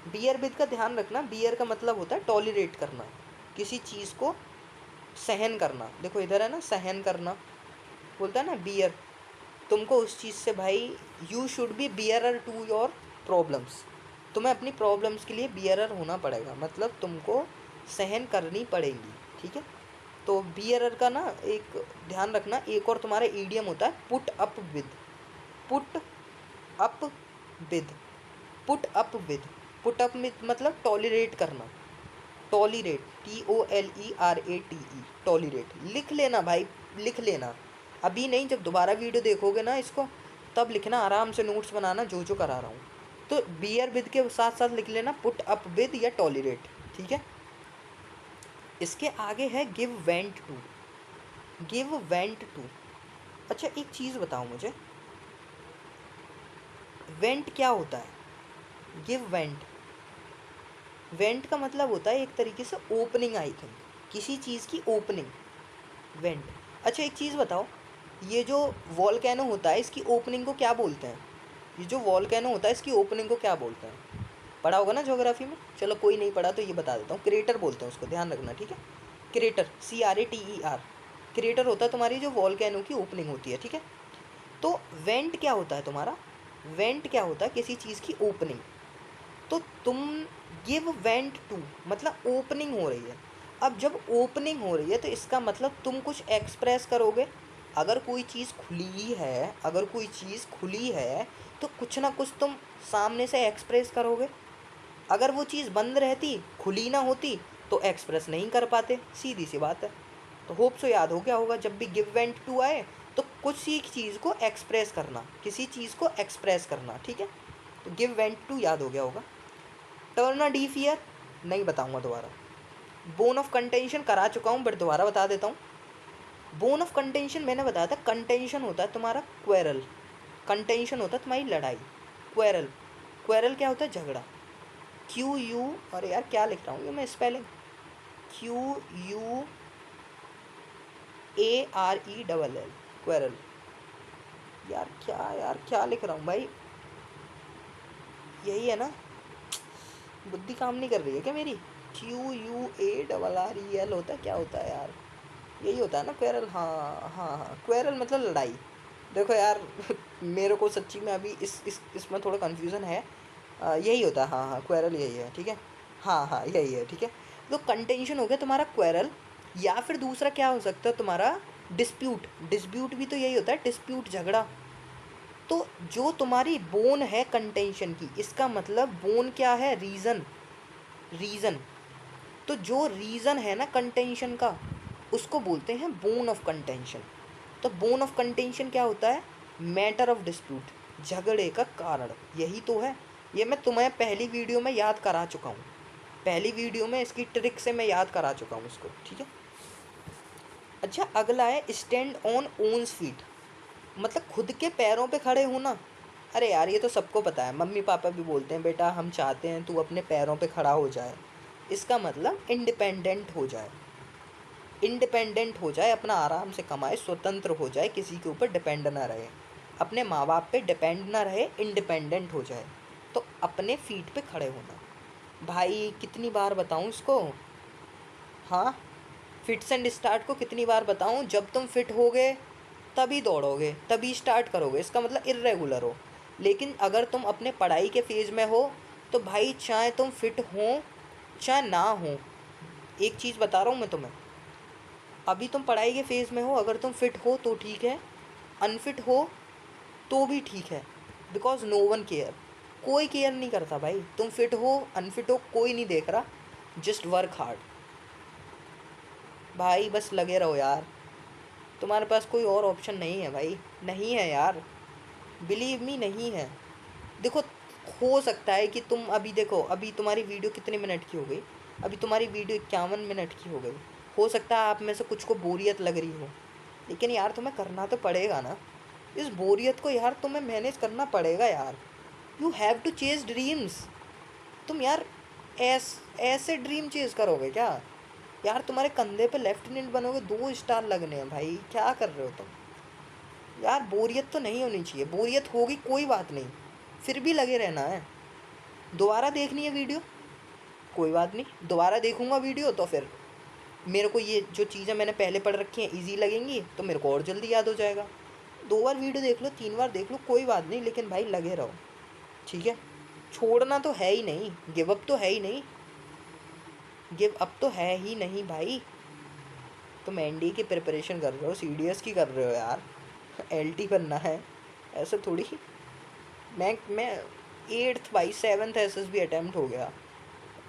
बियर विद का ध्यान रखना, बियर का मतलब होता है टॉलरेट करना, किसी चीज़ को सहन करना। देखो इधर है ना, सहन करना बोलता है ना बियर, तुमको उस चीज़ से भाई, you should be bearer to your problems, तुम्हें अपनी प्रॉब्लम्स के लिए बियरर होना पड़ेगा, मतलब तुमको सहन करनी पड़ेगी, ठीक है। तो बियरर का ना एक ध्यान रखना, एक और तुम्हारा ईडियम होता है put up with, put up with, put up with, put up with मतलब टॉलरेट करना, टॉलरेट, TOLERATE, टॉलरेट। लिख लेना भाई, लिख लेना, अभी नहीं, जब दोबारा वीडियो देखोगे ना इसको, तब लिखना, आराम से नोट्स बनाना जो जो करा रहा हूँ। तो बियर विद के साथ साथ लिख लेना पुट अप विद या टॉलरेट, ठीक है। इसके आगे है give vent to, give vent to. अच्छा एक चीज़ बताओ मुझे, वेंट क्या होता है? गिव वेंट, वेंट का मतलब होता है एक तरीके से ओपनिंग, आई थिंक, किसी चीज़ की ओपनिंग, वेंट। अच्छा एक चीज़ बताओ, ये जो वॉल्केनो होता है इसकी ओपनिंग को क्या बोलते हैं? ये जो वॉल्केनो होता है इसकी ओपनिंग को क्या बोलते हैं? पढ़ा होगा ना ज्योग्राफी में, चलो कोई नहीं पढ़ा तो ये बता देता हूँ, क्रेटर बोलते हैं उसको, ध्यान रखना, ठीक है। क्रेटर, CRATER, क्रेटर होता है तुम्हारी जो वॉल्केनो की ओपनिंग होती है, ठीक है। तो वेंट क्या होता है तुम्हारा? वेंट क्या होता है? किसी चीज़ की ओपनिंग। तो तुम गिव वेंट टू मतलब ओपनिंग हो रही है। अब जब ओपनिंग हो रही है तो इसका मतलब तुम कुछ एक्सप्रेस करोगे। अगर कोई चीज़ खुली है, अगर कोई चीज़ खुली है तो कुछ ना कुछ तुम सामने से एक्सप्रेस करोगे। अगर वो चीज़ बंद रहती, खुली ना होती, तो एक्सप्रेस नहीं कर पाते, सीधी सी बात है। तो होप सो याद हो गया होगा, जब भी गिव वेंट टू आए तो कुछ सी चीज़ को एक्सप्रेस करना, किसी चीज़ को एक्सप्रेस करना, ठीक है। तो गिव वेंट टू याद हो गया होगा। टर्न अ डीफ ईयर नहीं बताऊंगा दोबारा। बोन ऑफ कंटेंशन करा चुका हूँ बट दोबारा बता देता हूँ। बोन ऑफ कंटेंशन मैंने बताया था, कंटेंशन होता है तुम्हारा क्वेरल, कंटेंशन होता है तुम्हारी लड़ाई, क्वेरल, क्वेरल क्या होता है? झगड़ा। QU, अरे यार क्या लिख रहा हूँ ये मैं स्पेलिंग, QUARELL, क्वेरल। यार क्या लिख रहा हूँ भाई, यही है ना, बुद्धि काम नहीं कर रही है क्या मेरी? QUARREL होता है, क्या होता है यार? यही होता है ना क्वेरल, हाँ हाँ हाँ, क्वेरल मतलब लड़ाई। देखो यार मेरे को सच्ची में अभी इसमें थोड़ा कन्फ्यूज़न है। यही होता है, हाँ हाँ, क्वेरल यही है, ठीक है, हाँ हाँ यही है, ठीक है। तो कंटेंशन हो गया तुम्हारा क्वेरल, या फिर दूसरा क्या हो सकता है तुम्हारा डिस्प्यूट। डिस्प्यूट भी तो यही होता है, डिस्प्यूट झगड़ा। तो जो तुम्हारी बोन है कंटेंशन की, इसका मतलब बोन क्या है, रीज़न। रीज़न, तो जो रीज़न है ना कंटेंशन का, उसको बोलते हैं बोन ऑफ कंटेंशन। तो बोन ऑफ कंटेंशन क्या होता है, मैटर ऑफ डिस्प्यूट, झगड़े का कारण, यही तो है। ये मैं तुम्हें पहली वीडियो में याद करा चुका हूँ, पहली वीडियो में इसकी ट्रिक से मैं याद करा चुका हूँ इसको, ठीक है। अच्छा, अगला है स्टैंड ऑन ओन्स फीट, मतलब खुद के पैरों पे खड़े होना। अरे यार ये तो सबको पता है, मम्मी पापा भी बोलते हैं बेटा हम चाहते हैं तू अपने पैरों पे खड़ा हो जाए। इसका मतलब इंडिपेंडेंट हो जाए, इंडिपेंडेंट हो जाए, अपना आराम से कमाए, स्वतंत्र हो जाए, किसी के ऊपर डिपेंड ना रहे, अपने माँ बाप पे डिपेंड ना रहे, इंडिपेंडेंट हो जाए। तो अपने फीट पे खड़े होना। भाई कितनी बार बताऊँ इसको, हाँ, फिट्स एंड स्टार्ट को कितनी बार बताऊँ, जब तुम फिट होगे तभी दौड़ोगे, तभी स्टार्ट करोगे, इसका मतलब इर्रेगुलर हो। लेकिन अगर तुम अपने पढ़ाई के फेज़ में हो तो भाई चाहे तुम फिट हो चाहे ना हो, एक चीज़ बता रहा हूँ मैं तुम्हें, अभी तुम पढ़ाई के फेज़ में हो, अगर तुम फिट हो तो ठीक है, अनफिट हो तो भी ठीक है, बिकॉज नो वन केयर, कोई केयर नहीं करता भाई, तुम फिट हो अनफिट हो कोई नहीं देख रहा, जस्ट वर्क हार्ड। भाई बस लगे रहो यार, तुम्हारे पास कोई और ऑप्शन नहीं है भाई, नहीं है यार, बिलीव मी नहीं है। देखो, हो सकता है कि तुम अभी देखो, अभी तुम्हारी वीडियो कितने मिनट की हो गई, अभी तुम्हारी वीडियो 51 मिनट की हो गई, हो सकता है आप में से कुछ को बोरियत लग रही हो, लेकिन यार तुम्हें करना तो पड़ेगा ना, इस बोरियत को यार तुम्हें मैनेज करना पड़ेगा यार। You have to chase dreams. तुम यार ऐसे ड्रीम चेज करोगे क्या, यार तुम्हारे कंधे पे लेफ्टिनेंट बनोगे, 2 स्टार लगने हैं भाई, क्या कर रहे हो तुम यार। बोरियत तो नहीं होनी चाहिए, बोरियत होगी कोई बात नहीं, फिर भी लगे रहना है। दोबारा देखनी है वीडियो, कोई बात नहीं, दोबारा देखूंगा वीडियो तो फिर मेरे को ये जो चीज़ें मैंने पहले पढ़ रखी हैं ईजी लगेंगी, तो मेरे को और जल्दी याद हो जाएगा। 2 बार वीडियो देख लो, 3 बार देख लो, कोई बात नहीं, लेकिन भाई लगे रहो, ठीक है। छोड़ना तो है ही नहीं, गिव अप तो है ही नहीं, गिव अप तो है ही नहीं भाई। तुम एनडीए की प्रिपरेशन कर रहे हो, सीडीएस की कर रहे हो यार, एलटी बनना है, ऐसे थोड़ी। मैं 8th भाई 7th एसएसबी अटैम्प्ट हो गया,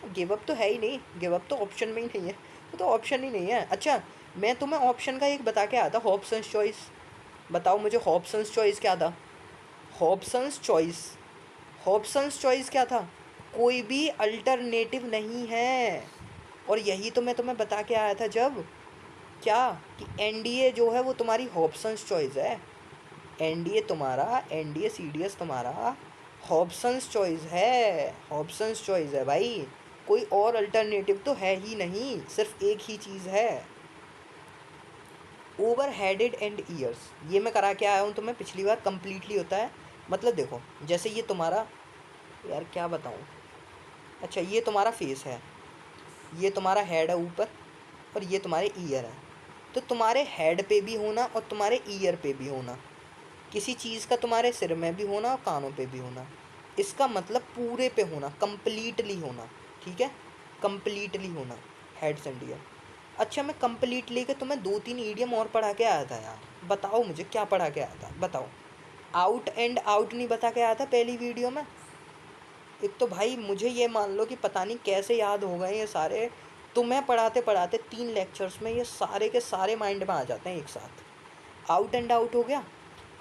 गिव अप तो है ही नहीं, गिव अप तो ऑप्शन में ही नहीं है, वो तो ऑप्शन ही नहीं है। अच्छा, मैं तुम्हें ऑप्शन का एक बता के आया था, हॉब्सन्स चॉइस, बताओ मुझे हॉब्सन्स चॉइस क्या था। हॉब्सन्स चॉइस, हॉब्सन्स चॉइस क्या था, कोई भी अल्टरनेटिव नहीं है। और यही तो मैं तुम्हें बता के आया था जब, क्या, कि एनडीए जो है वो तुम्हारी हॉब्सन्स चॉइस है, एनडीए तुम्हारा, एनडीए सीडीएस तुम्हारा हॉब्सन्स चॉइस है, हॉब्सन्स चॉइस है भाई, कोई और अल्टरनेटिव तो है ही नहीं, सिर्फ एक ही चीज़ है, ओवर हेडेड एंड ईयर्स। ये मैं करा के आया हूँ तुम्हें पिछली बार, कम्प्लीटली होता है। मतलब देखो, जैसे ये तुम्हारा, यार क्या बताऊँ, अच्छा ये तुम्हारा फेस है, ये तुम्हारा हेड है ऊपर, और ये तुम्हारे ईयर है। तो तुम्हारे हेड पे भी होना और तुम्हारे ईयर पे भी होना, किसी चीज़ का तुम्हारे सिर में भी होना और कानों पे भी होना, इसका मतलब पूरे पे होना, कंप्लीटली होना, ठीक है, कंप्लीटली होना, हेड्स एंड ईयर। अच्छा, मैं कंप्लीटली के तुम्हें 2-3 ईडियम और पढ़ा के आया था यार, बताओ मुझे क्या पढ़ा के आया था, बताओ। आउट एंड आउट नहीं बता के आया था पहली वीडियो में। एक तो भाई मुझे ये मान लो कि पता नहीं कैसे याद हो गए ये सारे, तुम्हें पढ़ाते पढ़ाते 3 लेक्चर्स में ये सारे के सारे माइंड में आ जाते हैं एक साथ। आउट एंड आउट हो गया,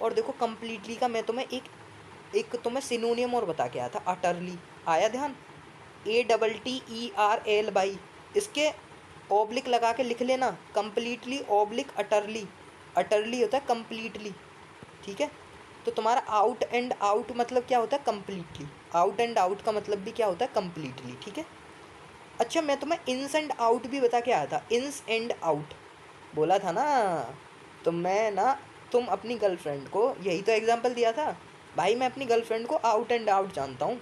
और देखो कंप्लीटली का मैं तुम्हें एक एक तुम्हें सिनोनियम और बता के आया था, अटरली, आया ध्यान, ATTERL बाई, इसके ऑब्लिक लगा के लिख लेना, कंप्लीटली ऑब्लिक अटरली, अटरली होता है कंप्लीटली, ठीक है। तो तुम्हारा आउट एंड आउट मतलब क्या होता है, कंप्लीटली, आउट एंड आउट का मतलब भी क्या होता है, कंप्लीटली, ठीक है। अच्छा, मैं तुम्हें इन्स एंड आउट भी बता के आया था, इन्स एंड आउट, बोला था ना, तो मैं ना, तुम अपनी गर्लफ्रेंड को, यही तो एग्जांपल दिया था भाई, मैं अपनी गर्लफ्रेंड को आउट एंड आउट जानता हूँ,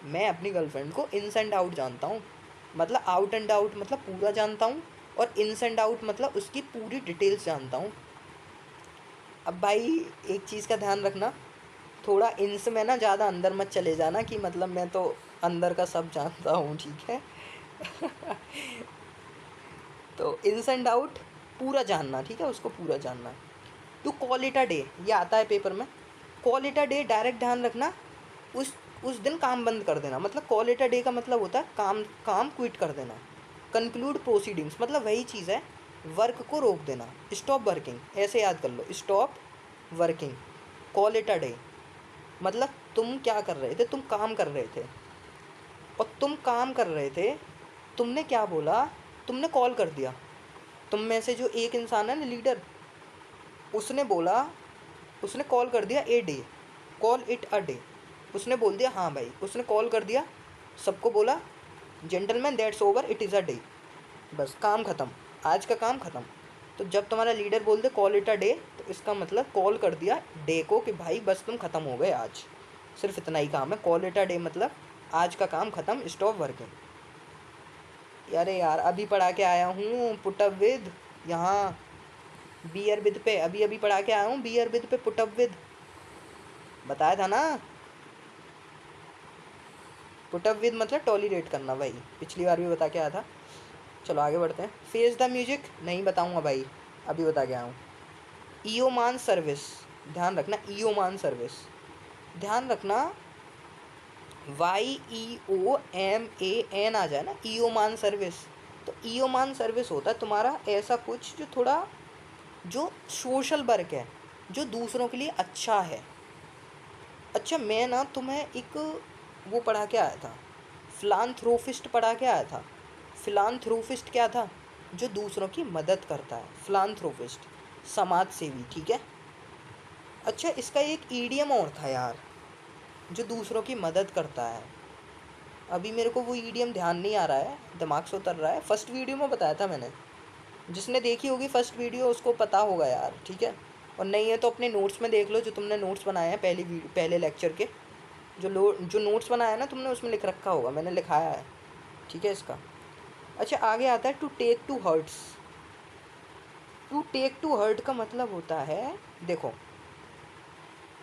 मैं अपनी गर्लफ्रेंड को इन्स एंड आउट जानता हूँ, मतलब आउट एंड आउट मतलब पूरा जानता हूँ, और इन्स एंड आउट मतलब उसकी पूरी डिटेल्स जानता हूँ। अब भाई एक चीज़ का ध्यान रखना, थोड़ा इन्स में ना ज़्यादा अंदर मत चले जाना कि मतलब मैं तो अंदर का सब जानता हूँ, ठीक है। तो इन्स एंड आउट पूरा जानना, ठीक है, उसको पूरा जानना। To call it a day, ये आता है पेपर में। Call it a day, direct ध्यान रखना, उस दिन काम बंद कर देना। मतलब कॉल इट अ डे का मतलब होता है काम क्विट कर देना। कंक्लूड प्रोसीडिंग्स मतलब वही चीज़ है, वर्क को रोक देना। स्टॉप वर्किंग, ऐसे याद कर लो, stop working. Call it a day मतलब तुम क्या कर रहे थे, तुम काम कर रहे थे, और तुम काम कर रहे थे, तुमने क्या बोला, तुमने कॉल कर दिया। तुम में से जो एक इंसान है ना, लीडर, उसने बोला, उसने कॉल कर दिया a day, call it a day. उसने बोल दिया हाँ भाई, उसने कॉल कर दिया, सबको बोला gentleman that's over, it is a day, बस काम ख़त्म, आज का काम ख़त्म। तो जब तुम्हारा लीडर बोल they call it a day, तो इसका मतलब कॉल कर दिया डे को कि भाई बस तुम ख़त्म हो गए आज, सिर्फ इतना ही काम है। कॉल इट अ डे मतलब आज का काम ख़त्म, स्टॉप वर्किंग। अरे यार अभी पढ़ा के आया हूँ पुट अप विद, यहाँ बियर विद पे अभी अभी पढ़ा के आया हूँ, बियर विद पे पुट अप विद, बताया था ना। पुट अप विद मतलब टॉलरेट करना, भाई पिछली बार भी बता के आया था। चलो आगे बढ़ते हैं। फेस द म्यूजिक नहीं बताऊँगा भाई, अभी बता के आया हूँ। ईओमान सर्विस, ध्यान रखना, ईओमान सर्विस, ध्यान रखना, YEOMAN आ जाए ना, ईओमान सर्विस। तो ईओमान सर्विस होता है तुम्हारा ऐसा कुछ जो थोड़ा, जो सोशल वर्क है, जो दूसरों के लिए अच्छा है। अच्छा मैं ना तुम्हें एक वो पढ़ा के आया था, फिलान्थ्रोपिस्ट पढ़ा के आया था। फिलान्थ्रोपिस्ट क्या था, जो दूसरों की मदद करता है, फिलान्थ्रोपिस्ट समाज सेवी, ठीक है। अच्छा इसका एक ईडियम और था यार, जो दूसरों की मदद करता है। अभी मेरे को वो ईडियम ध्यान नहीं आ रहा है, दिमाग से उतर रहा है। फर्स्ट वीडियो में बताया था मैंने, जिसने देखी होगी फर्स्ट वीडियो उसको पता होगा यार, ठीक है। और नहीं है तो अपने नोट्स में देख लो, जो तुमने नोट्स बनाए हैं पहले लेक्चर के, जो नोट्स बनाया है ना तुमने, उसमें लिख रखा होगा, मैंने लिखाया है, ठीक है इसका। अच्छा आगे आता है to take to hearts. To take to heart का मतलब होता है, देखो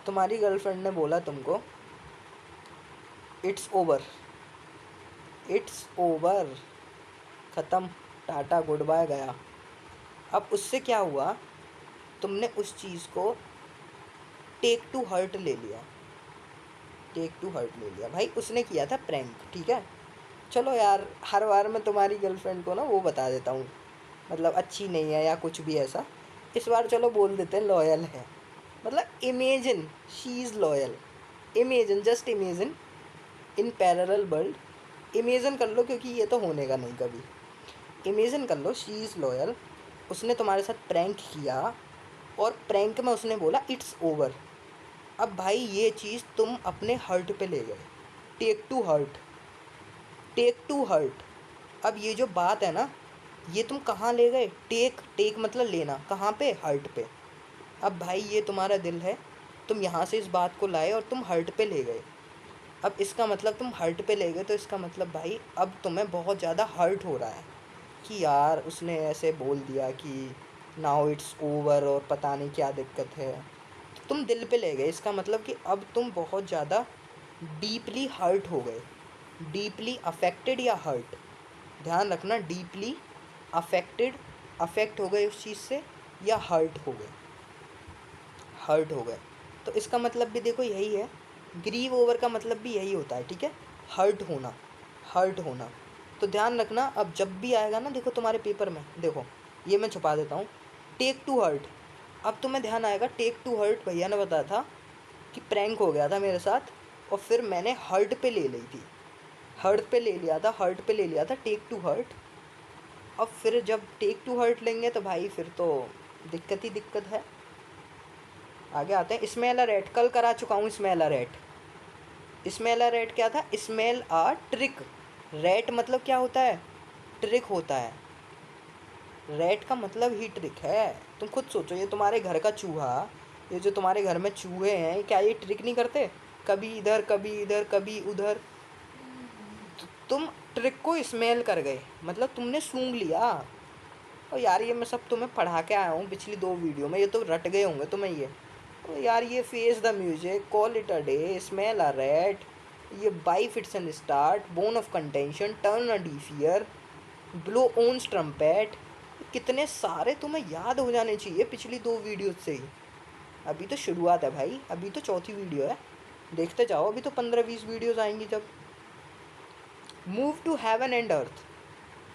तुम्हारी गर्लफ्रेंड ने बोला तुमको इट्स ओवर, इट्स ओवर, ख़त्म, टाटा गुड बाय गया। अब उससे क्या हुआ, तुमने उस चीज़ को टेक टू हर्ट ले लिया, टेक टू हर्ट ले लिया। भाई उसने किया था प्रैंक, ठीक है। चलो यार हर बार मैं तुम्हारी गर्लफ्रेंड को ना वो बता देता हूँ, मतलब अच्छी नहीं है या कुछ भी ऐसा। इस बार चलो बोल देते हैं लॉयल है, मतलब imagine she is loyal. Imagine, just imagine in parallel world, imagine कर लो, क्योंकि ये तो होने का नहीं कभी। इमेजिन कर लो शी इज़ लॉयल, उसने तुम्हारे साथ प्रैंक किया, और प्रैंक में उसने बोला इट्स ओवर। अब भाई ये चीज़ तुम अपने हर्ट पे ले गए, take to heart, take to heart. अब ये जो बात है ना, ये तुम कहाँ ले गए, टेक, टेक मतलब लेना, कहाँ पे, हर्ट पे। अब भाई ये तुम्हारा दिल है, तुम यहाँ से इस बात को लाए और तुम हर्ट पे ले गए। अब इसका मतलब तुम हर्ट पे ले गए, तो इसका मतलब भाई अब तुम्हें बहुत ज़्यादा हर्ट हो रहा है कि यार उसने ऐसे बोल दिया कि नाउ इट्स ओवर, और पता नहीं क्या दिक्कत है। तो तुम दिल पे ले गए, इसका मतलब कि अब तुम बहुत ज़्यादा डीपली हर्ट हो गए, डीपली अफेक्टेड या हर्ट, ध्यान रखना, डीपली अफेक्टेड, अफेक्ट हो गए उस चीज़ से, या हर्ट हो गए, हर्ट हो गए। तो इसका मतलब भी देखो यही है, ग्रीव ओवर का मतलब भी यही होता है, ठीक है, हर्ट होना, हर्ट होना। तो ध्यान रखना, अब जब भी आएगा ना, देखो तुम्हारे पेपर में, देखो ये मैं छुपा देता हूँ, टेक टू हर्ट। अब तुम्हें ध्यान आएगा टेक टू हर्ट, भैया ने बताया था कि प्रैंक हो गया था मेरे साथ, और फिर मैंने हर्ट पे ले ली थी, हर्ट पे ले लिया था, हर्ट पे ले लिया था, टेक टू हर्ट। अब फिर जब टेक टू हर्ट लेंगे तो भाई फिर तो दिक्कत ही दिक्कत है। आगे आते हैं, स्मेल अ रैट, कल करा चुका हूँ smell a rat. Smell a rat क्या था, स्मेल अ ट्रिक, रैट मतलब क्या होता है, ट्रिक होता है, रैट का मतलब ही ट्रिक है। तुम खुद सोचो, ये तुम्हारे घर का चूहा, ये जो तुम्हारे घर में चूहे हैं, क्या ये ट्रिक नहीं करते, कभी इधर कभी इधर कभी उधर। तुम ट्रिक को स्मेल कर गए, मतलब तुमने सूंघ लिया। और यार ये मैं सब तुम्हें पढ़ा के आया हूँ पिछली 2 वीडियो में, ये तो रट गए होंगे तुम्हें ये। तो यार ये face the music, call it a day, smell a rat, ये by fits and start, bone of contention, turn a deaf ear, blow one's trumpet, कितने सारे तुम्हें याद हो जाने चाहिए पिछली 2 वीडियो से ही। अभी तो शुरुआत है भाई, अभी तो चौथी वीडियो है, देखते जाओ, अभी तो 15-20 वीडियोस आएंगी जब। Move to heaven and earth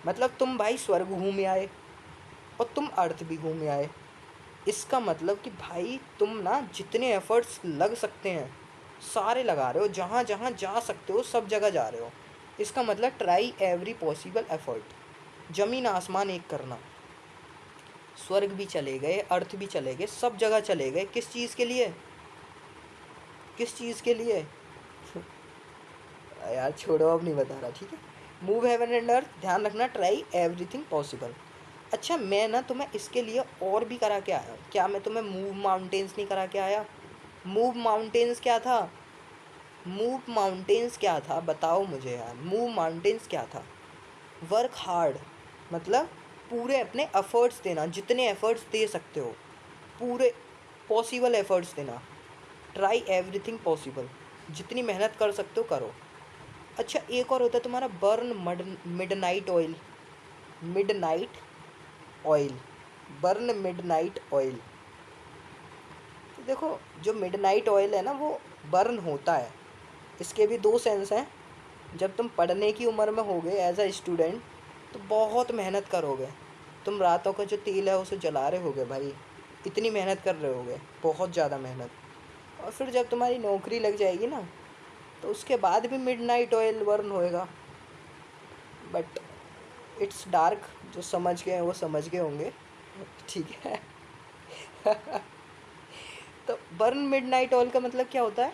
मतलब तुम भाई स्वर्ग घूम आए और तुम अर्थ भी घूम आए। इसका मतलब कि भाई तुम ना जितने एफर्ट्स लग सकते हैं सारे लगा रहे हो, जहाँ जहाँ जा सकते हो सब जगह जा रहे हो। इसका मतलब ट्राई एवरी पॉसिबल एफर्ट। ज़मीन आसमान एक करना, स्वर्ग भी चले गए, अर्थ भी चले गए, सब जगह चले गए, किस चीज़ के लिए? किस चीज़ के लिए? यार छोड़ो, अब नहीं बता रहा, ठीक है। मूव हेवन एंड अर्थ, ध्यान रखना, ट्राई एवरीथिंग पॉसिबल। अच्छा मैं ना तुम्हें इसके लिए और भी करा के आया हूँ। क्या मैं तुम्हें मूव माउंटेन्स नहीं करा के आया? मूव माउंटेन्स क्या था? मूव माउंटेन्स क्या था बताओ मुझे यार। मूव माउंटेन्स क्या था? वर्क हार्ड मतलब पूरे अपने एफर्ट्स देना, जितने एफर्ट्स दे सकते हो पूरे पॉसिबल एफर्ट्स देना। ट्राई एवरीथिंग पॉसिबल, जितनी मेहनत कर सकते हो करो। अच्छा एक और होता है तुम्हारा burn midnight oil. Midnight oil, burn midnight oil. तो देखो जो मिडनाइट ऑयल है ना वो बर्न होता है। इसके भी 2 सेंस हैं। जब तुम पढ़ने की उम्र में होगे एज अ स्टूडेंट तो बहुत मेहनत करोगे, तुम रातों का जो तेल है उसे जला रहे होगे भाई, इतनी मेहनत कर रहे होगे, बहुत ज़्यादा मेहनत। और फिर जब तुम्हारी नौकरी लग जाएगी ना तो उसके बाद भी मिडनाइट ऑयल बर्न होएगा। बट इट्स डार्क, जो समझ गए हैं वो समझ गए होंगे, ठीक है। तो बर्न मिडनाइट ऑयल का मतलब क्या होता है?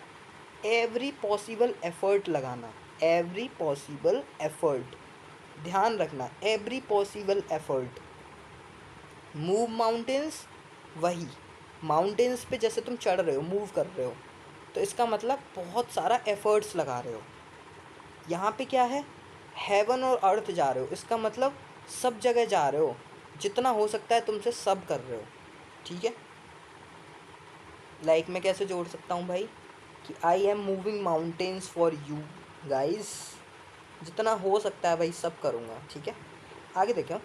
एवरी पॉसिबल एफर्ट लगाना, एवरी पॉसिबल एफर्ट, ध्यान रखना, every possible effort. Move mountains, वही माउंटेन्स पे जैसे तुम चढ़ रहे हो, मूव कर रहे हो, तो इसका मतलब बहुत सारा एफर्ट्स लगा रहे हो। यहाँ पे क्या है? हेवन और अर्थ जा रहे हो, इसका मतलब सब जगह जा रहे हो, जितना हो सकता है तुमसे सब कर रहे हो, ठीक है। लाइक मैं कैसे जोड़ सकता हूँ भाई कि I am moving mountains for you guys, जितना हो सकता है भाई सब करूँगा, ठीक है। आगे देखो,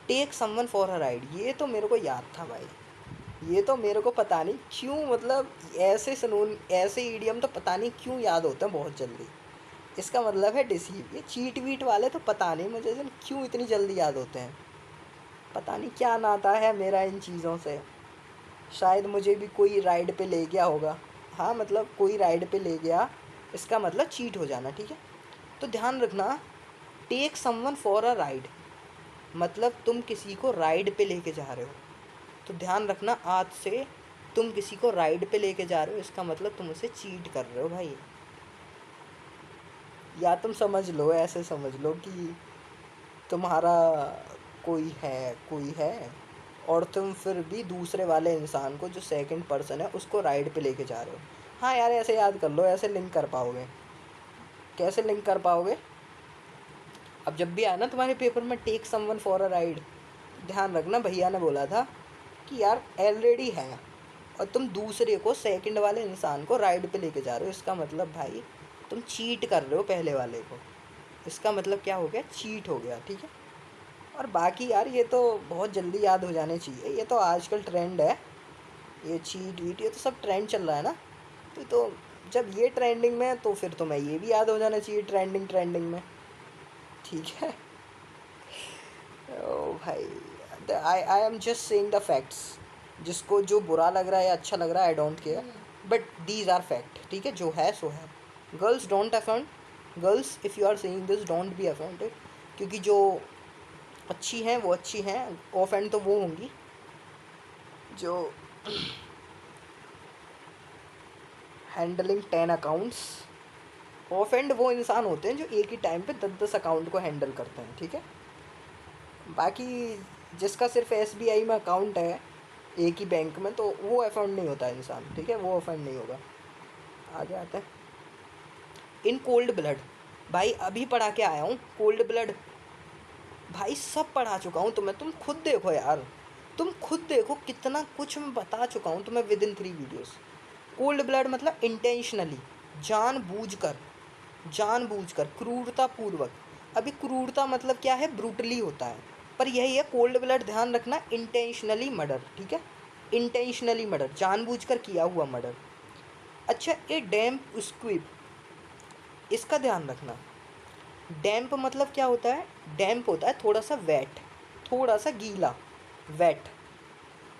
take someone for a ride, ये तो मेरे को याद था भाई, ये तो मेरे को पता नहीं क्यों, मतलब ऐसे सुनून ऐसे ईडियम तो पता नहीं क्यों याद होते हैं बहुत जल्दी। इसका मतलब है डिसीव। ये चीट वीट वाले तो पता नहीं मुझे क्यों इतनी जल्दी याद होते हैं, पता नहीं क्या नाता है मेरा इन चीज़ों से। शायद मुझे भी कोई राइड पे ले गया होगा। हाँ मतलब कोई राइड पे ले गया, इसका मतलब चीट हो जाना, ठीक है। तो ध्यान रखना, take someone for a ride मतलब तुम किसी को राइड पे लेके जा रहे हो। तो ध्यान रखना आज से तुम किसी को राइड पे लेके जा रहे हो, इसका मतलब तुम उसे चीट कर रहे हो भाई। या तुम समझ लो, ऐसे समझ लो कि तुम्हारा कोई है और तुम फिर भी दूसरे वाले इंसान को, जो सेकंड पर्सन है, उसको राइड पे लेके जा रहे हो। हाँ यार ऐसे याद कर लो, ऐसे लिंक कर पाओगे। कैसे लिंक कर पाओगे? अब जब भी आया ना तुम्हारे पेपर में take someone for a ride, ध्यान रखना भैया ने बोला था कि यार ऑलरेडी है और तुम दूसरे को, सेकंड वाले इंसान को राइड पे लेके जा रहे हो, इसका मतलब भाई तुम चीट कर रहे हो पहले वाले को। इसका मतलब क्या हो गया? चीट हो गया, ठीक है। और बाकी यार ये तो बहुत जल्दी याद हो जाने चाहिए, ये तो आजकल ट्रेंड है, ये चीट वीट ये तो सब ट्रेंड चल रहा है ना। तो जब ये ट्रेंडिंग में है तो फिर तुम्हें ये भी याद हो जाना चाहिए ट्रेंडिंग ट्रेंडिंग में, ठीक है। ओ भाई I am just saying the facts. जिसको जो बुरा लग रहा है या अच्छा लग रहा है I don't care, but these are fact, ठीक है। जो है सो है। Girls don't offend, girls if you are saying this don't be offended, क्योंकि जो अच्छी हैं वो अच्छी हैं, ऑफेंड तो वो होंगी जो हैंडलिंग 10 अकाउंट्स। ऑफेंड वो इंसान होते हैं जो एक ही टाइम पे 10-10 अकाउंट को हैंडल करते हैं, ठीक है। बाकी जिसका सिर्फ SBI में अकाउंट है एक ही बैंक में, तो वो अफेंड नहीं होता है इंसान, ठीक है, वो अफेंड नहीं होगा। आगे आते हैं इन कोल्ड ब्लड। भाई अभी पढ़ा के आया हूँ कोल्ड ब्लड, भाई सब पढ़ा चुका हूँ तुम्हें, तुम खुद देखो यार, तुम खुद देखो कितना कुछ मैं बता चुका हूँ तुम्हें with in 3 videos. Cold blood मतलब इंटेंशनली, जानबूझकर, जानबूझकर, क्रूरतापूर्वक। अभी क्रूरता मतलब क्या है? ब्रूटली होता है, पर यही है, कोल्ड ब्लड ध्यान रखना, इंटेंशनली मर्डर, ठीक है, इंटेंशनली मर्डर, जानबूझकर किया हुआ मर्डर। अच्छा, ए डैम्प स्क्विब, इसका ध्यान रखना। डैम्प मतलब क्या होता है? डैम्प होता है थोड़ा सा वेट, थोड़ा सा गीला, वेट।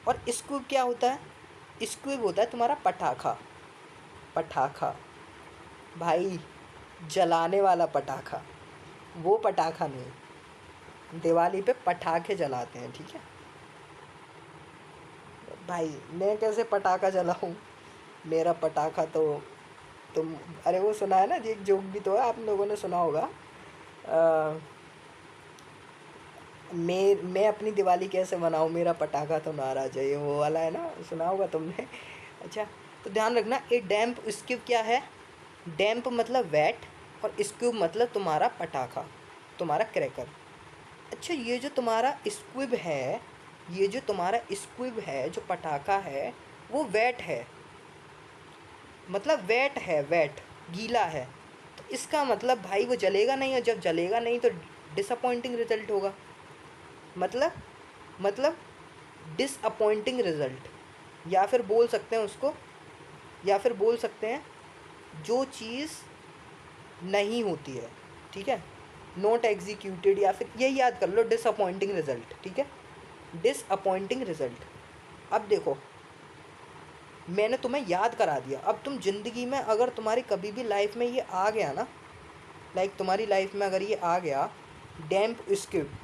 और स्क्विब क्या होता है? स्क्विब होता है तुम्हारा पटाखा, पटाखा भाई, जलाने वाला पटाखा, वो पटाखा नहीं। दिवाली पे पटाखे जलाते हैं, ठीक है भाई। मैं कैसे पटाखा जलाऊं? मेरा पटाखा तो तुम, अरे वो सुना है ना, एक जोक भी तो है, आप लोगों ने सुना होगा, मैं अपनी दिवाली कैसे मनाऊं, मेरा पटाखा तो नाराज है, ये वो वाला है ना, सुना होगा तुमने। अच्छा, तो ध्यान रखना, ये डैम्प स्क्विब क्या है? डैम्प मतलब वेट, और स्क्विब मतलब तुम्हारा पटाखा, तुम्हारा क्रैकर। अच्छा, ये जो तुम्हारा स्क्विब है, ये जो तुम्हारा स्क्विब है, जो पटाखा है, वो वेट है, मतलब वेट है, वेट, गीला है। तो इसका मतलब भाई वो जलेगा नहीं, और जब जलेगा नहीं तो डिसअपॉइंटिंग रिजल्ट होगा। मतलब मतलब डिसअपॉइंटिंग रिजल्ट, या फिर बोल सकते हैं उसको, या फिर बोल सकते हैं जो चीज़ नहीं होती है, ठीक है, नॉट एग्जीक्यूटेड, या फिर यही याद कर लो, डिसअपॉइंटिंग रिजल्ट, ठीक है, डिसअपॉइंटिंग रिजल्ट। अब देखो, मैंने तुम्हें याद करा दिया, अब तुम ज़िंदगी में अगर तुम्हारी कभी भी लाइफ में ये आ गया ना, लाइक तुम्हारी लाइफ में अगर ये आ गया डैम्प स्क्विब,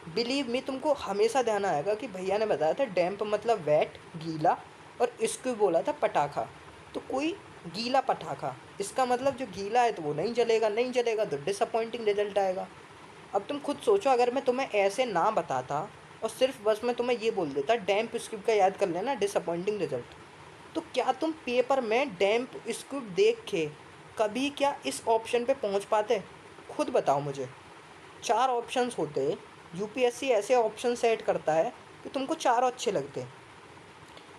बिलीव मी, तुमको हमेशा ध्यान आएगा कि भैया ने बताया था डैम्प मतलब वेट, गीला, और स्क्विब बोला था पटाखा। तो कोई गीला पटाखा, इसका मतलब जो गीला है तो वो नहीं जलेगा, नहीं जलेगा तो डिसअपॉइंटिंग रिजल्ट आएगा। अब तुम खुद सोचो, अगर मैं तुम्हें ऐसे ना बताता और सिर्फ बस मैं तुम्हें ये बोल देता डैम्प स्क्विब का याद कर लेना, डिसअपॉइंटिंग रिजल्ट, तो क्या तुम पेपर में डैम्प स्क्विब देख के कभी क्या इस ऑप्शन पे पहुंच पाते? खुद बताओ मुझे। 4 ऑप्शंस होते, यूपीएससी ऐसे ऑप्शन सेट करता है कि तुमको चारों अच्छे लगते हैं,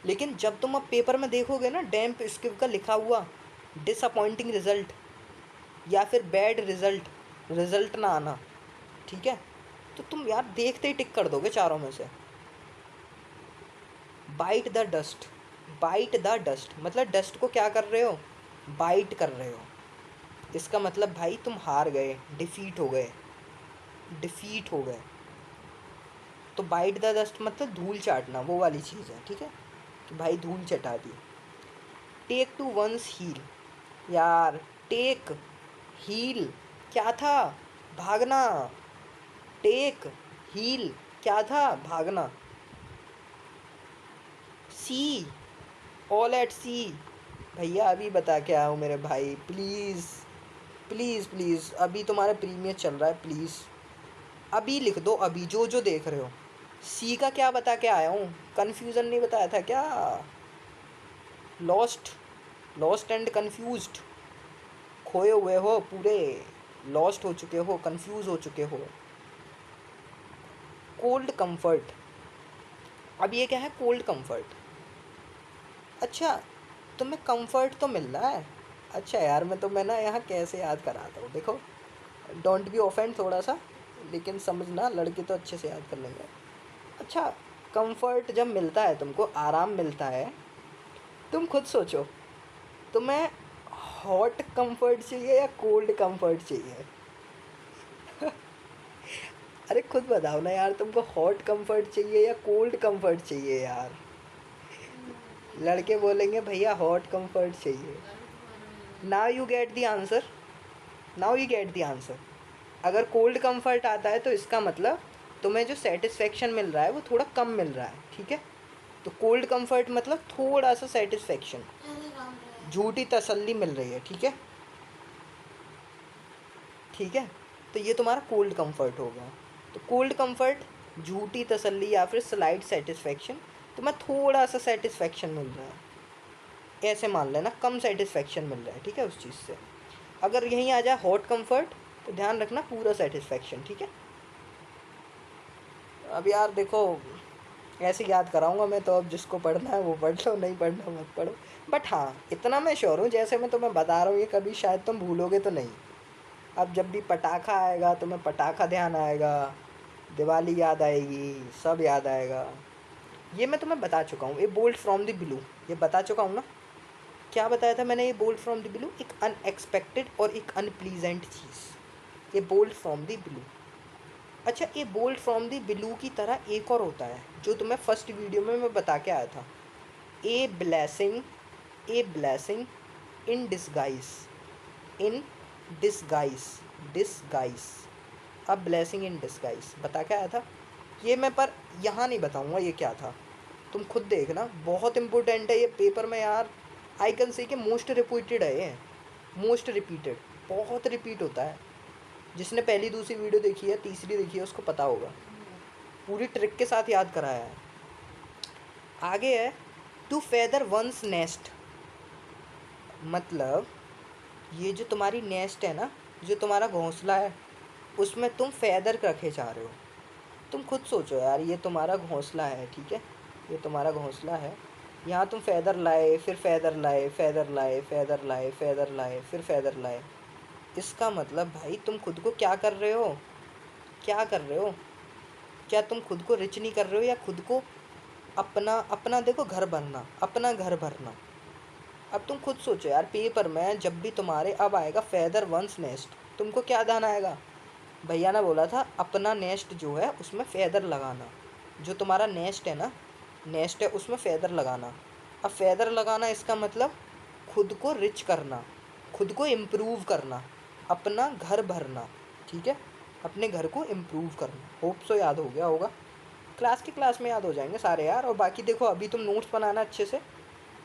लेकिन जब तुम अब पेपर में देखोगे ना डैम्प स्क्विब का लिखा हुआ डिसअपॉइंटिंग रिजल्ट, या फिर बैड रिजल्ट, रिजल्ट ना आना, ठीक है, तो तुम यार देखते ही टिक कर दोगे चारों में से। Bite the dust, bite the dust मतलब डस्ट को क्या कर रहे हो? बाइट कर रहे हो। इसका मतलब भाई तुम हार गए, डिफीट हो गए, डिफीट हो गए। तो बाइट द डस्ट मतलब धूल चाटना, वो वाली चीज़ है, ठीक है, कि भाई धूल चटा दी। टेक टू वंस हील, यार टेक हील क्या था? भागना। टेक हील क्या था? भागना। सी, ऑल एट सी, भैया अभी बता के आया हूँ मेरे भाई, प्लीज़ प्लीज़ प्लीज़, अभी तुम्हारा प्रीमियर चल रहा है, प्लीज़ अभी लिख दो, अभी जो जो देख रहे हो। सी का क्या बता के आया हूँ? कन्फ्यूज़न नहीं बताया था क्या? लॉस्ट, लॉस्ट एंड कन्फ्यूज्ड, खोए हुए हो पूरे, लॉस्ट हो चुके हो, कंफ्यूज हो चुके हो। कोल्ड कंफर्ट, अब ये क्या है? Cold comfort. अच्छा, तुम्हें कंफर्ट तो मिल रहा है, अच्छा यार मैं तुम्हें ना यहाँ कैसे याद कराता हूँ, देखो, डोंट बी ऑफेंड थोड़ा सा, लेकिन समझना, लड़के तो अच्छे से याद कर लेंगे। अच्छा, कंफर्ट जब मिलता है तुमको, आराम मिलता है, तुम खुद सोचो, तुम्हें हॉट कंफर्ट चाहिए या कोल्ड कंफर्ट चाहिए? अरे खुद बताओ ना यार, तुमको हॉट कंफर्ट चाहिए या कोल्ड कंफर्ट चाहिए यार? लड़के बोलेंगे भैया हॉट कंफर्ट चाहिए। Now you get the answer, now you get the answer. अगर कोल्ड कंफर्ट आता है तो इसका मतलब तुम्हें जो सेटिस्फेक्शन मिल रहा है वो थोड़ा कम मिल रहा है, ठीक है, तो कोल्ड कंफर्ट मतलब थोड़ा सा सेटिस्फेक्शन, झूठी तसल्ली मिल रही है, ठीक है, ठीक है, तो ये तुम्हारा कोल्ड कंफर्ट हो गया। तो कोल्ड कंफर्ट, झूठी तसल्ली या फिर स्लाइट सेटिस्फेक्शन, तुम्हें थोड़ा सा सेटिस्फेक्शन मिल रहा है, ऐसे मान लेना, कम सेटिस्फेक्शन मिल रहा है, ठीक है, उस चीज़ से। अगर यहीं आ जाए हॉट कंफर्ट तो ध्यान रखना पूरा सेटिस्फेक्शन, ठीक है। अब यार देखो, ऐसे याद कराऊंगा मैं तो, अब जिसको पढ़ना है वो पढ़ लो, नहीं पढ़ना मत पढ़ो। बट हाँ, इतना मैं श्योर हूँ, जैसे मैं तुम्हें बता रहा हूँ ये कभी शायद तुम भूलोगे तो नहीं। अब जब भी पटाखा आएगा तुम्हें पटाखा ध्यान आएगा, दिवाली याद आएगी, सब याद आएगा। ये मैं तुम्हें बता चुका हूँ, ए बोल्ट फ्रॉम द ब्लू, ये बता चुका हूँ ना। क्या बताया था मैंने? ये बोल्ट फ्रॉम द ब्लू एक अनएक्सपेक्टेड और एक अनप्लीजेंट चीज़, ये बोल्ट फ्रॉम द ब्लू। अच्छा, ये बोल्ट फ्रॉम द ब्लू की तरह एक और होता है जो तुम्हें फर्स्ट वीडियो में मैं बता के आया था, a blessing, a blessing in disguise, in disguise, disguise, अब ब्लेसिंग इन डिस्गाइज बता के आया था। ये मैं पर यहाँ नहीं बताऊँगा ये क्या था, तुम खुद देखना, बहुत इंपॉर्टेंट है ये पेपर में यार। आई कैन से कि मोस्ट रिपीटेड है ये, मोस्ट रिपीटेड, बहुत रिपीट होता है। जिसने पहली दूसरी वीडियो देखी है, तीसरी देखी है, उसको पता होगा, पूरी ट्रिक के साथ याद कराया है। आगे है टू फेदर वंस नेस्ट, मतलब ये जो तुम्हारी नेस्ट है ना, जो तुम्हारा घोंसला है, उसमें तुम फेदर रखे जा रहे हो। तुम खुद सोचो यार, ये तुम्हारा घोंसला है, ठीक है, ये तुम्हारा घोंसला है, यहाँ तुम फेदर लाए, फिर फेदर लाए, फेदर लाए, फेदर लाए, फेदर लाए, फिर फेदर लाए। इसका मतलब भाई तुम खुद को क्या कर रहे हो, क्या कर रहे हो? क्या तुम खुद को रिच नहीं कर रहे हो, या खुद को अपना अपना देखो घर भरना, अपना घर भरना। अब तुम खुद सोचो यार, पेपर में जब भी तुम्हारे अब आएगा फेदर वंस नेस्ट, तुमको क्या ध्यान आएगा? भैया ने बोला था अपना नेस्ट जो है उसमें फेदर लगाना, जो तुम्हारा नेस्ट है ना, नेस्ट है उसमें फेदर लगाना। अब फेदर लगाना इसका मतलब खुद को रिच करना, खुद को इम्प्रूव करना, अपना घर भरना, ठीक है, अपने घर को इम्प्रूव करना। होप सो याद हो गया होगा, क्लास में याद हो जाएंगे सारे यार। और बाकी देखो अभी तुम नोट्स बनाना अच्छे से,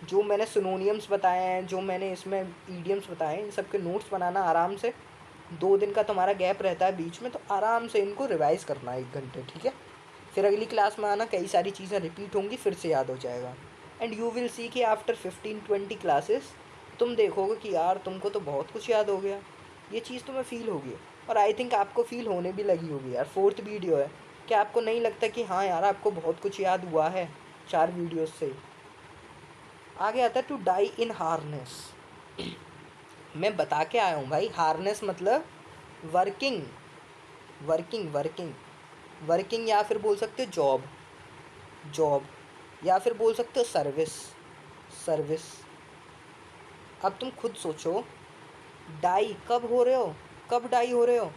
जो मैंने सिनोनियम्स बताए हैं, जो मैंने इसमें ईडियम्स बताए हैं, इन सब के नोट्स बनाना आराम से। 2 दिन का तुम्हारा गैप रहता है बीच में, तो आराम से इनको रिवाइज़ करना 1 घंटे, ठीक है। फिर अगली क्लास में आना, कई सारी चीज़ें रिपीट होंगी, फिर से याद हो जाएगा। एंड यू विल सी कि आफ्टर 15-20 क्लासेस तुम देखोगे कि यार तुमको तो बहुत कुछ याद हो गया, ये चीज़ तुम्हें फ़ील होगी। और आई थिंक आपको फ़ील होने भी लगी होगी यार, 4th वीडियो है, क्या आपको नहीं लगता कि हाँ यार आपको बहुत कुछ याद हुआ है 4 वीडियोज़ से? आगे आता है टू डाई इन हार्नेस। मैं बता के आया हूँ भाई, हार्नेस मतलब वर्किंग, वर्किंग, वर्किंग, वर्किंग, या फिर बोल सकते हो जॉब, जॉब, या फिर बोल सकते हो सर्विस, सर्विस। अब तुम खुद सोचो, डाई कब हो रहे हो, कब डाई हो रहे हो?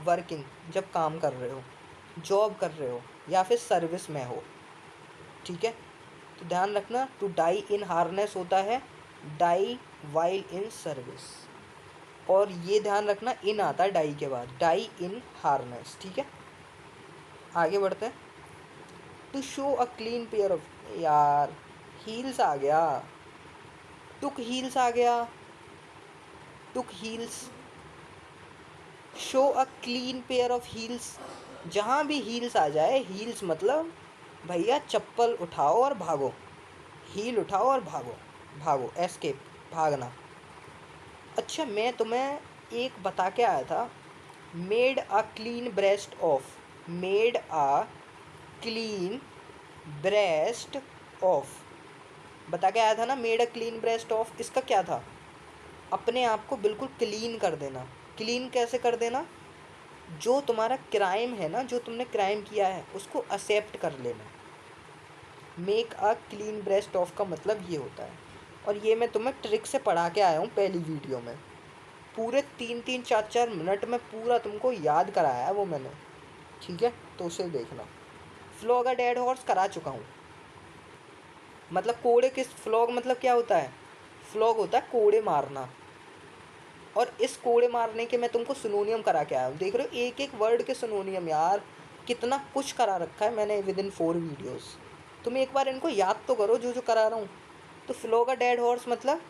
वर्किंग, जब काम कर रहे हो, जॉब कर रहे हो, या फिर सर्विस में हो, ठीक है। तो ध्यान रखना, टू डाई इन हार्नेस होता है डाई वाइल इन सर्विस, और ये ध्यान रखना इन आता है डाई के बाद, डाई इन हार्नेस, ठीक है। आगे बढ़ते हैं, to show a clean pair of, यार हील्स आ गया, टुक हील्स आ गया, took heels, show a clean pair of heels. जहाँ भी हील्स आ जाए, हील्स मतलब भैया चप्पल उठाओ और भागो, हील उठाओ और भागो, भागो, एस्केप, भागना। अच्छा, मैं तुम्हें एक बता के आया था, made a clean breast of, made a clean breast of, बता के आया था ना, made a clean breast of. इसका क्या था? अपने आप को बिल्कुल क्लीन कर देना। क्लीन कैसे कर देना? जो तुम्हारा क्राइम है ना, जो तुमने क्राइम किया है उसको एक्सेप्ट कर लेना। Make a clean breast of का मतलब ये होता है, और ये मैं तुम्हें ट्रिक से पढ़ा के आया हूँ पहली वीडियो में, पूरे 3-3, 4-4 मिनट में पूरा तुमको याद कराया है वो मैंने, ठीक है, तो उसे देखना। फ्लॉग अ डेड हॉर्स करा चुका हूँ, मतलब कोड़े किस, फ्लॉग मतलब क्या होता है? फ्लॉग होता है कोड़े मारना, और इस कोड़े मारने के मैं तुमको सिनोनियम करा के आया हूँ। देख रहे हो एक एक वर्ड के सिनोनियम, यार कितना कुछ करा रखा है मैंने विद इन 4 वीडियोज़। तुम एक बार इनको याद तो करो जो जो करा रहा हूँ। तो फ्लॉग अ डेड हॉर्स मतलब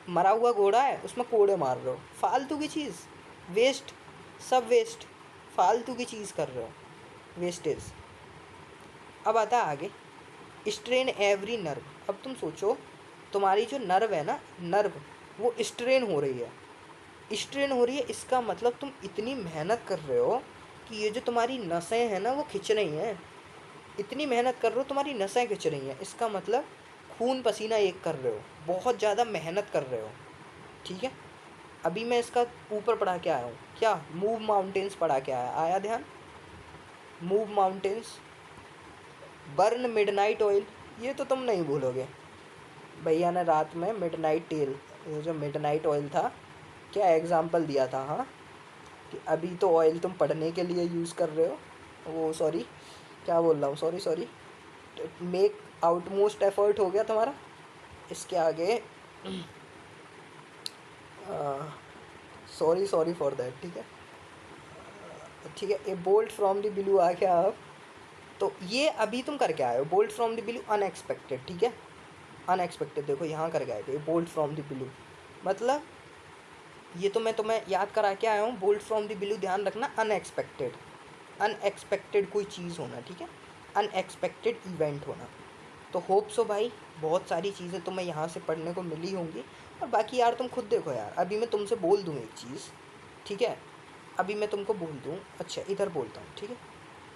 मरा हुआ घोड़ा है, उसमें कोड़े मार रहे हो, फालतू की चीज़, वेस्ट, सब वेस्ट, फालतू की चीज़ कर रहे हो, वेस्टेज। अब आता है आगे, स्ट्रेन एवरी नर्व। अब तुम सोचो, तुम्हारी जो नर्व है ना, नर्व, वो स्ट्रेन हो रही है, स्ट्रेन हो रही है, इसका मतलब तुम इतनी मेहनत कर रहे हो कि ये जो तुम्हारी नसें हैं ना वो खिंच रही हैं, इतनी मेहनत कर रहे हो तुम्हारी नसें खिंच रही हैं, इसका मतलब खून पसीना एक कर रहे हो, बहुत ज़्यादा मेहनत कर रहे हो, ठीक है। अभी मैं इसका ऊपर पढ़ा के आया हूँ, क्या मूव माउंटेन्स पढ़ा के आया, आया ध्यान? Move mountains, burn midnight oil, ये तो तुम नहीं भूलोगे। भैया ने रात में मिडनाइट तेल, ये जो मिडनाइट ऑयल था, क्या एग्जाम्पल दिया था, हाँ, कि अभी तो ऑयल तुम पढ़ने के लिए यूज़ कर रहे हो, वो सॉरी क्या बोल रहा हूँ, सॉरी, मेक आउटमोस्ट एफर्ट हो गया तुम्हारा। इसके आगे सॉरी फॉर दैट, ठीक है। A bolt from the blue आ गया अब। तो ये अभी तुम करके आए हो, bolt from the blue unexpected, ठीक है, अनएक्सपेक्टेड। देखो यहाँ करके आए थे, a bolt from the blue, मतलब ये तो मैं तुम्हें याद करा के आया हूँ। बोल्ट फ्रॉम द ब्लू, ध्यान रखना, अनएक्सपेक्टेड, अनएक्सपेक्टेड कोई चीज़ होना, ठीक है, अनएक्सपेक्टेड इवेंट होना। तो होप सो भाई, बहुत सारी चीज़ें तुम्हें यहाँ से पढ़ने को मिली होंगी। और बाकी यार तुम खुद देखो यार, अभी मैं तुमसे बोल दूँ एक चीज़, ठीक है, अभी मैं तुमको बोल दूँ, अच्छा इधर बोलता हूँ, ठीक है,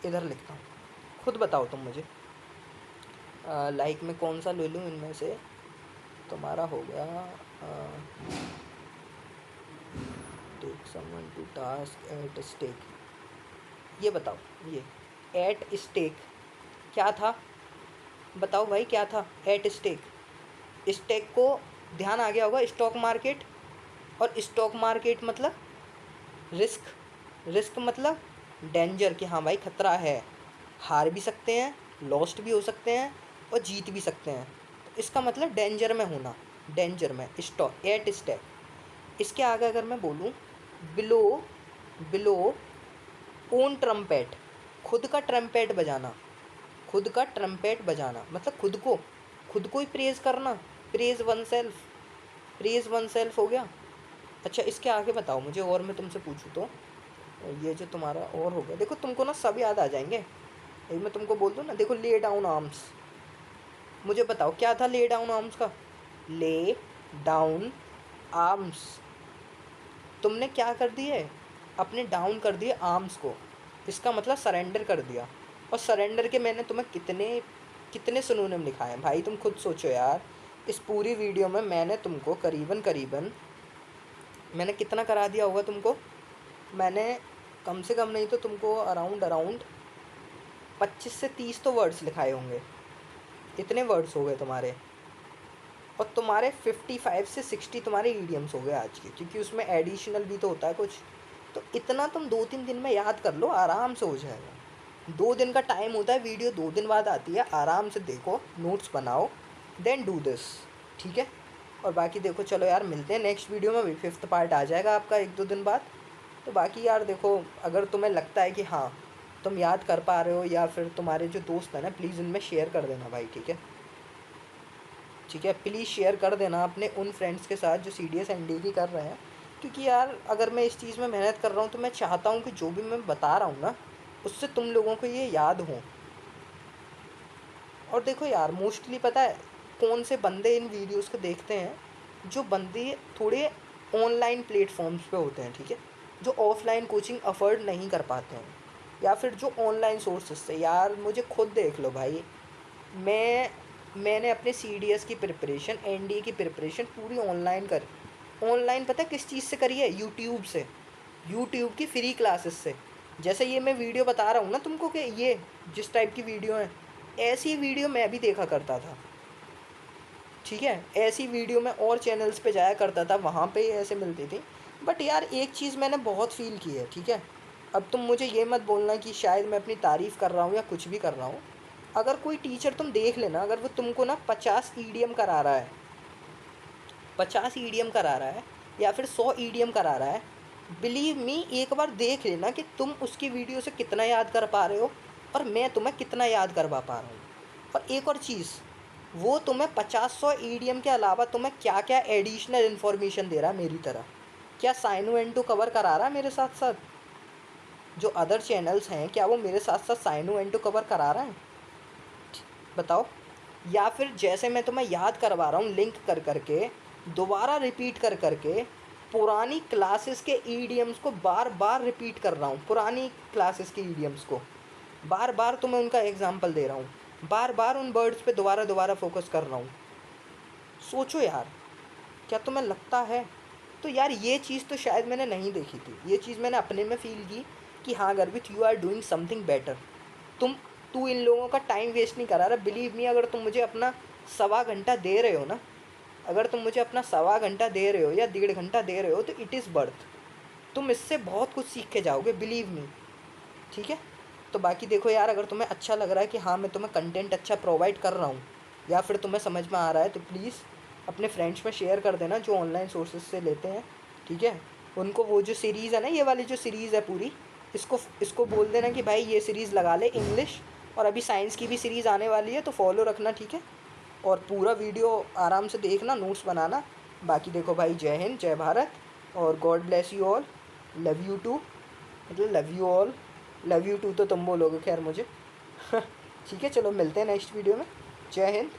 इधर लिखता हूँ, खुद बताओ तुम मुझे, लाइक मैं कौन सा ले लूँ इनमें से। तुम्हारा हो गया take someone to task at stake, ये बताओ, ये एट स्टेक क्या था, बताओ भाई क्या था एट स्टेक। स्टेक को ध्यान आ गया होगा, स्टॉक मार्केट, और स्टॉक मार्केट मतलब रिस्क, रिस्क मतलब डेंजर, कि हाँ भाई खतरा है, हार भी सकते हैं, लॉस्ट भी हो सकते हैं, और जीत भी सकते हैं। तो इसका मतलब डेंजर में होना, डेंजर में, स्टॉक एट स्टेक। इसके आगे अगर मैं बोलूँ बिलो, बिलो ओन ट्रम्पेट, खुद का ट्रम्पेट बजाना, खुद का ट्रम्पेट बजाना मतलब खुद को ही प्रेज़ करना, praise one self, praise one self हो गया। अच्छा इसके आगे बताओ मुझे, और मैं तुमसे पूछूँ तो ये जो तुम्हारा और हो गया, देखो तुमको ना सब याद आ जाएंगे। यही मैं तुमको बोल दूँ ना, देखो ले डाउन आर्म्स, मुझे बताओ क्या था ले डाउन आर्म्स का, ले डाउन आर्म्स, तुमने क्या कर दिए, अपने डाउन कर दिए आर्म्स को, इसका मतलब सरेंडर कर दिया। और सरेंडर के मैंने तुम्हें कितने कितने सिनोनिम लिखाए हैं भाई, तुम खुद सोचो यार। इस पूरी वीडियो में मैंने तुमको करीबन मैंने कितना करा दिया होगा तुमको, मैंने कम से कम नहीं तो तुमको अराउंड 25 से 30 तो वर्ड्स लिखाए होंगे, इतने वर्ड्स हो गए तुम्हारे। और तुम्हारे 55 से 60 तुम्हारे ईडियम्स हो गए आज के, क्योंकि उसमें एडिशनल भी तो होता है कुछ। तो इतना तुम 2-3 दिन में याद कर लो, आराम से हो जाएगा। 2 दिन का टाइम होता है, वीडियो 2 दिन बाद आती है, आराम से देखो, नोट्स बनाओ, देन डू दिस, ठीक है। और बाकी देखो, चलो यार मिलते हैं नेक्स्ट वीडियो में भी, 5th पार्ट आ जाएगा आपका 1-2 दिन बाद। तो बाकी यार देखो, अगर तुम्हें लगता है कि हाँ तुम याद कर पा रहे हो, या फिर तुम्हारे जो दोस्त हैं ना, प्लीज़ इनमें शेयर कर देना भाई, ठीक है, ठीक है, प्लीज़ शेयर कर देना अपने उन फ्रेंड्स के साथ जो CDS ND कर रहे हैं। क्योंकि यार अगर मैं इस चीज़ में मेहनत कर रहा हूँ तो मैं चाहता हूँ कि जो भी मैं बता रहा हूँ ना, उससे तुम लोगों को ये याद हो। और देखो यार, मोस्टली पता है कौन से बंदे इन वीडियोस को देखते हैं, जो बंदे थोड़े ऑनलाइन प्लेटफॉर्म्स पे होते हैं, ठीक है, जो ऑफलाइन कोचिंग अफोर्ड नहीं कर पाते हैं, या फिर जो ऑनलाइन सोर्सेज से। यार मुझे खुद देख लो भाई, मैंने अपने CDS की प्रिपरेशन, NDA की प्रिपरेशन पूरी ऑनलाइन कर, ऑनलाइन पता है किस चीज़ से करी है, यूट्यूब से, यूट्यूब की फ्री क्लासेस से। जैसे ये मैं वीडियो बता रहा हूँ ना तुमको कि ये जिस टाइप की वीडियो है, ऐसी वीडियो मैं भी देखा करता था, ठीक है, ऐसी वीडियो मैं और चैनल्स पे जाया करता था, वहाँ पे ऐसे मिलती थी। बट यार एक चीज़ मैंने बहुत फील की है, ठीक है, अब तुम मुझे ये मत बोलना कि शायद मैं अपनी तारीफ़ कर रहा हूँ या कुछ भी कर रहा हूँ। अगर कोई टीचर तुम देख लेना, अगर वो तुमको ना 50 EDM करा रहा है, 50 EDM करा रहा है, या फिर 100 EDM करा रहा है, बिलीव मी, एक बार देख लेना कि तुम उसकी वीडियो से कितना याद कर पा रहे हो, और मैं तुम्हें कितना याद करवा पा रहा हूँ। और एक और चीज़, वो तुम्हें 50-100 EDM के अलावा तुम्हें क्या क्या एडिशनल इन्फॉर्मेशन दे रहा है मेरी तरह। क्या साइनो एंटो कवर करा रहा है मेरे साथ साथ, जो अदर चैनल्स हैं क्या वो मेरे साथ साथ साइनो एंटो कवर करा रहा है, बताओ। या फिर जैसे मैं तुम्हें याद करवा रहा हूँ लिंक कर करके, दोबारा रिपीट कर करके, पुरानी क्लासेस के ईडियम्स को बार बार रिपीट कर रहा हूँ, पुरानी क्लासेस के ईडियम्स को बार बार तुम्हें उनका एग्जांपल दे रहा हूँ, बार बार उन वर्ड्स पे दोबारा फोकस कर रहा हूँ। सोचो यार, क्या तुम्हें लगता है? तो यार ये चीज़ तो शायद मैंने नहीं देखी थी, ये चीज़ मैंने अपने में फ़ील की कि हाँ गर्वित, you are doing something better, तू इन लोगों का टाइम वेस्ट नहीं करा रहा। बिलीव मी, अगर तुम मुझे अपना 1.25 घंटा दे रहे हो ना, अगर तुम मुझे अपना 1.25 घंटा दे रहे हो या 1.5 घंटा दे रहे हो, तो इट इज़ बर्थ। तुम इससे बहुत कुछ सीख के जाओगे, बिलीव मी। ठीक है, तो बाकी देखो यार, अगर तुम्हें अच्छा लग रहा है कि हाँ मैं तुम्हें कंटेंट अच्छा प्रोवाइड कर रहा हूँ, या फिर तुम्हें समझ में आ रहा है, तो प्लीज़ अपने फ्रेंड्स में शेयर कर देना जो ऑनलाइन सोर्सेज से लेते हैं। ठीक है, उनको वो जो सीरीज़ है ना, ये वाली जो सीरीज़ है पूरी, इसको बोल देना कि भाई ये सीरीज़ लगा ले इंग्लिश, और अभी साइंस की भी सीरीज़ आने वाली है, तो फॉलो रखना। ठीक है, और पूरा वीडियो आराम से देखना, नोट्स बनाना। बाकी देखो भाई, जय हिंद, जय भारत, और God bless you all, love you too, मतलब love you all, love you too तो तुम बोलोगे खैर मुझे। ठीक है, चलो मिलते हैं नेक्स्ट वीडियो में। जय हिंद।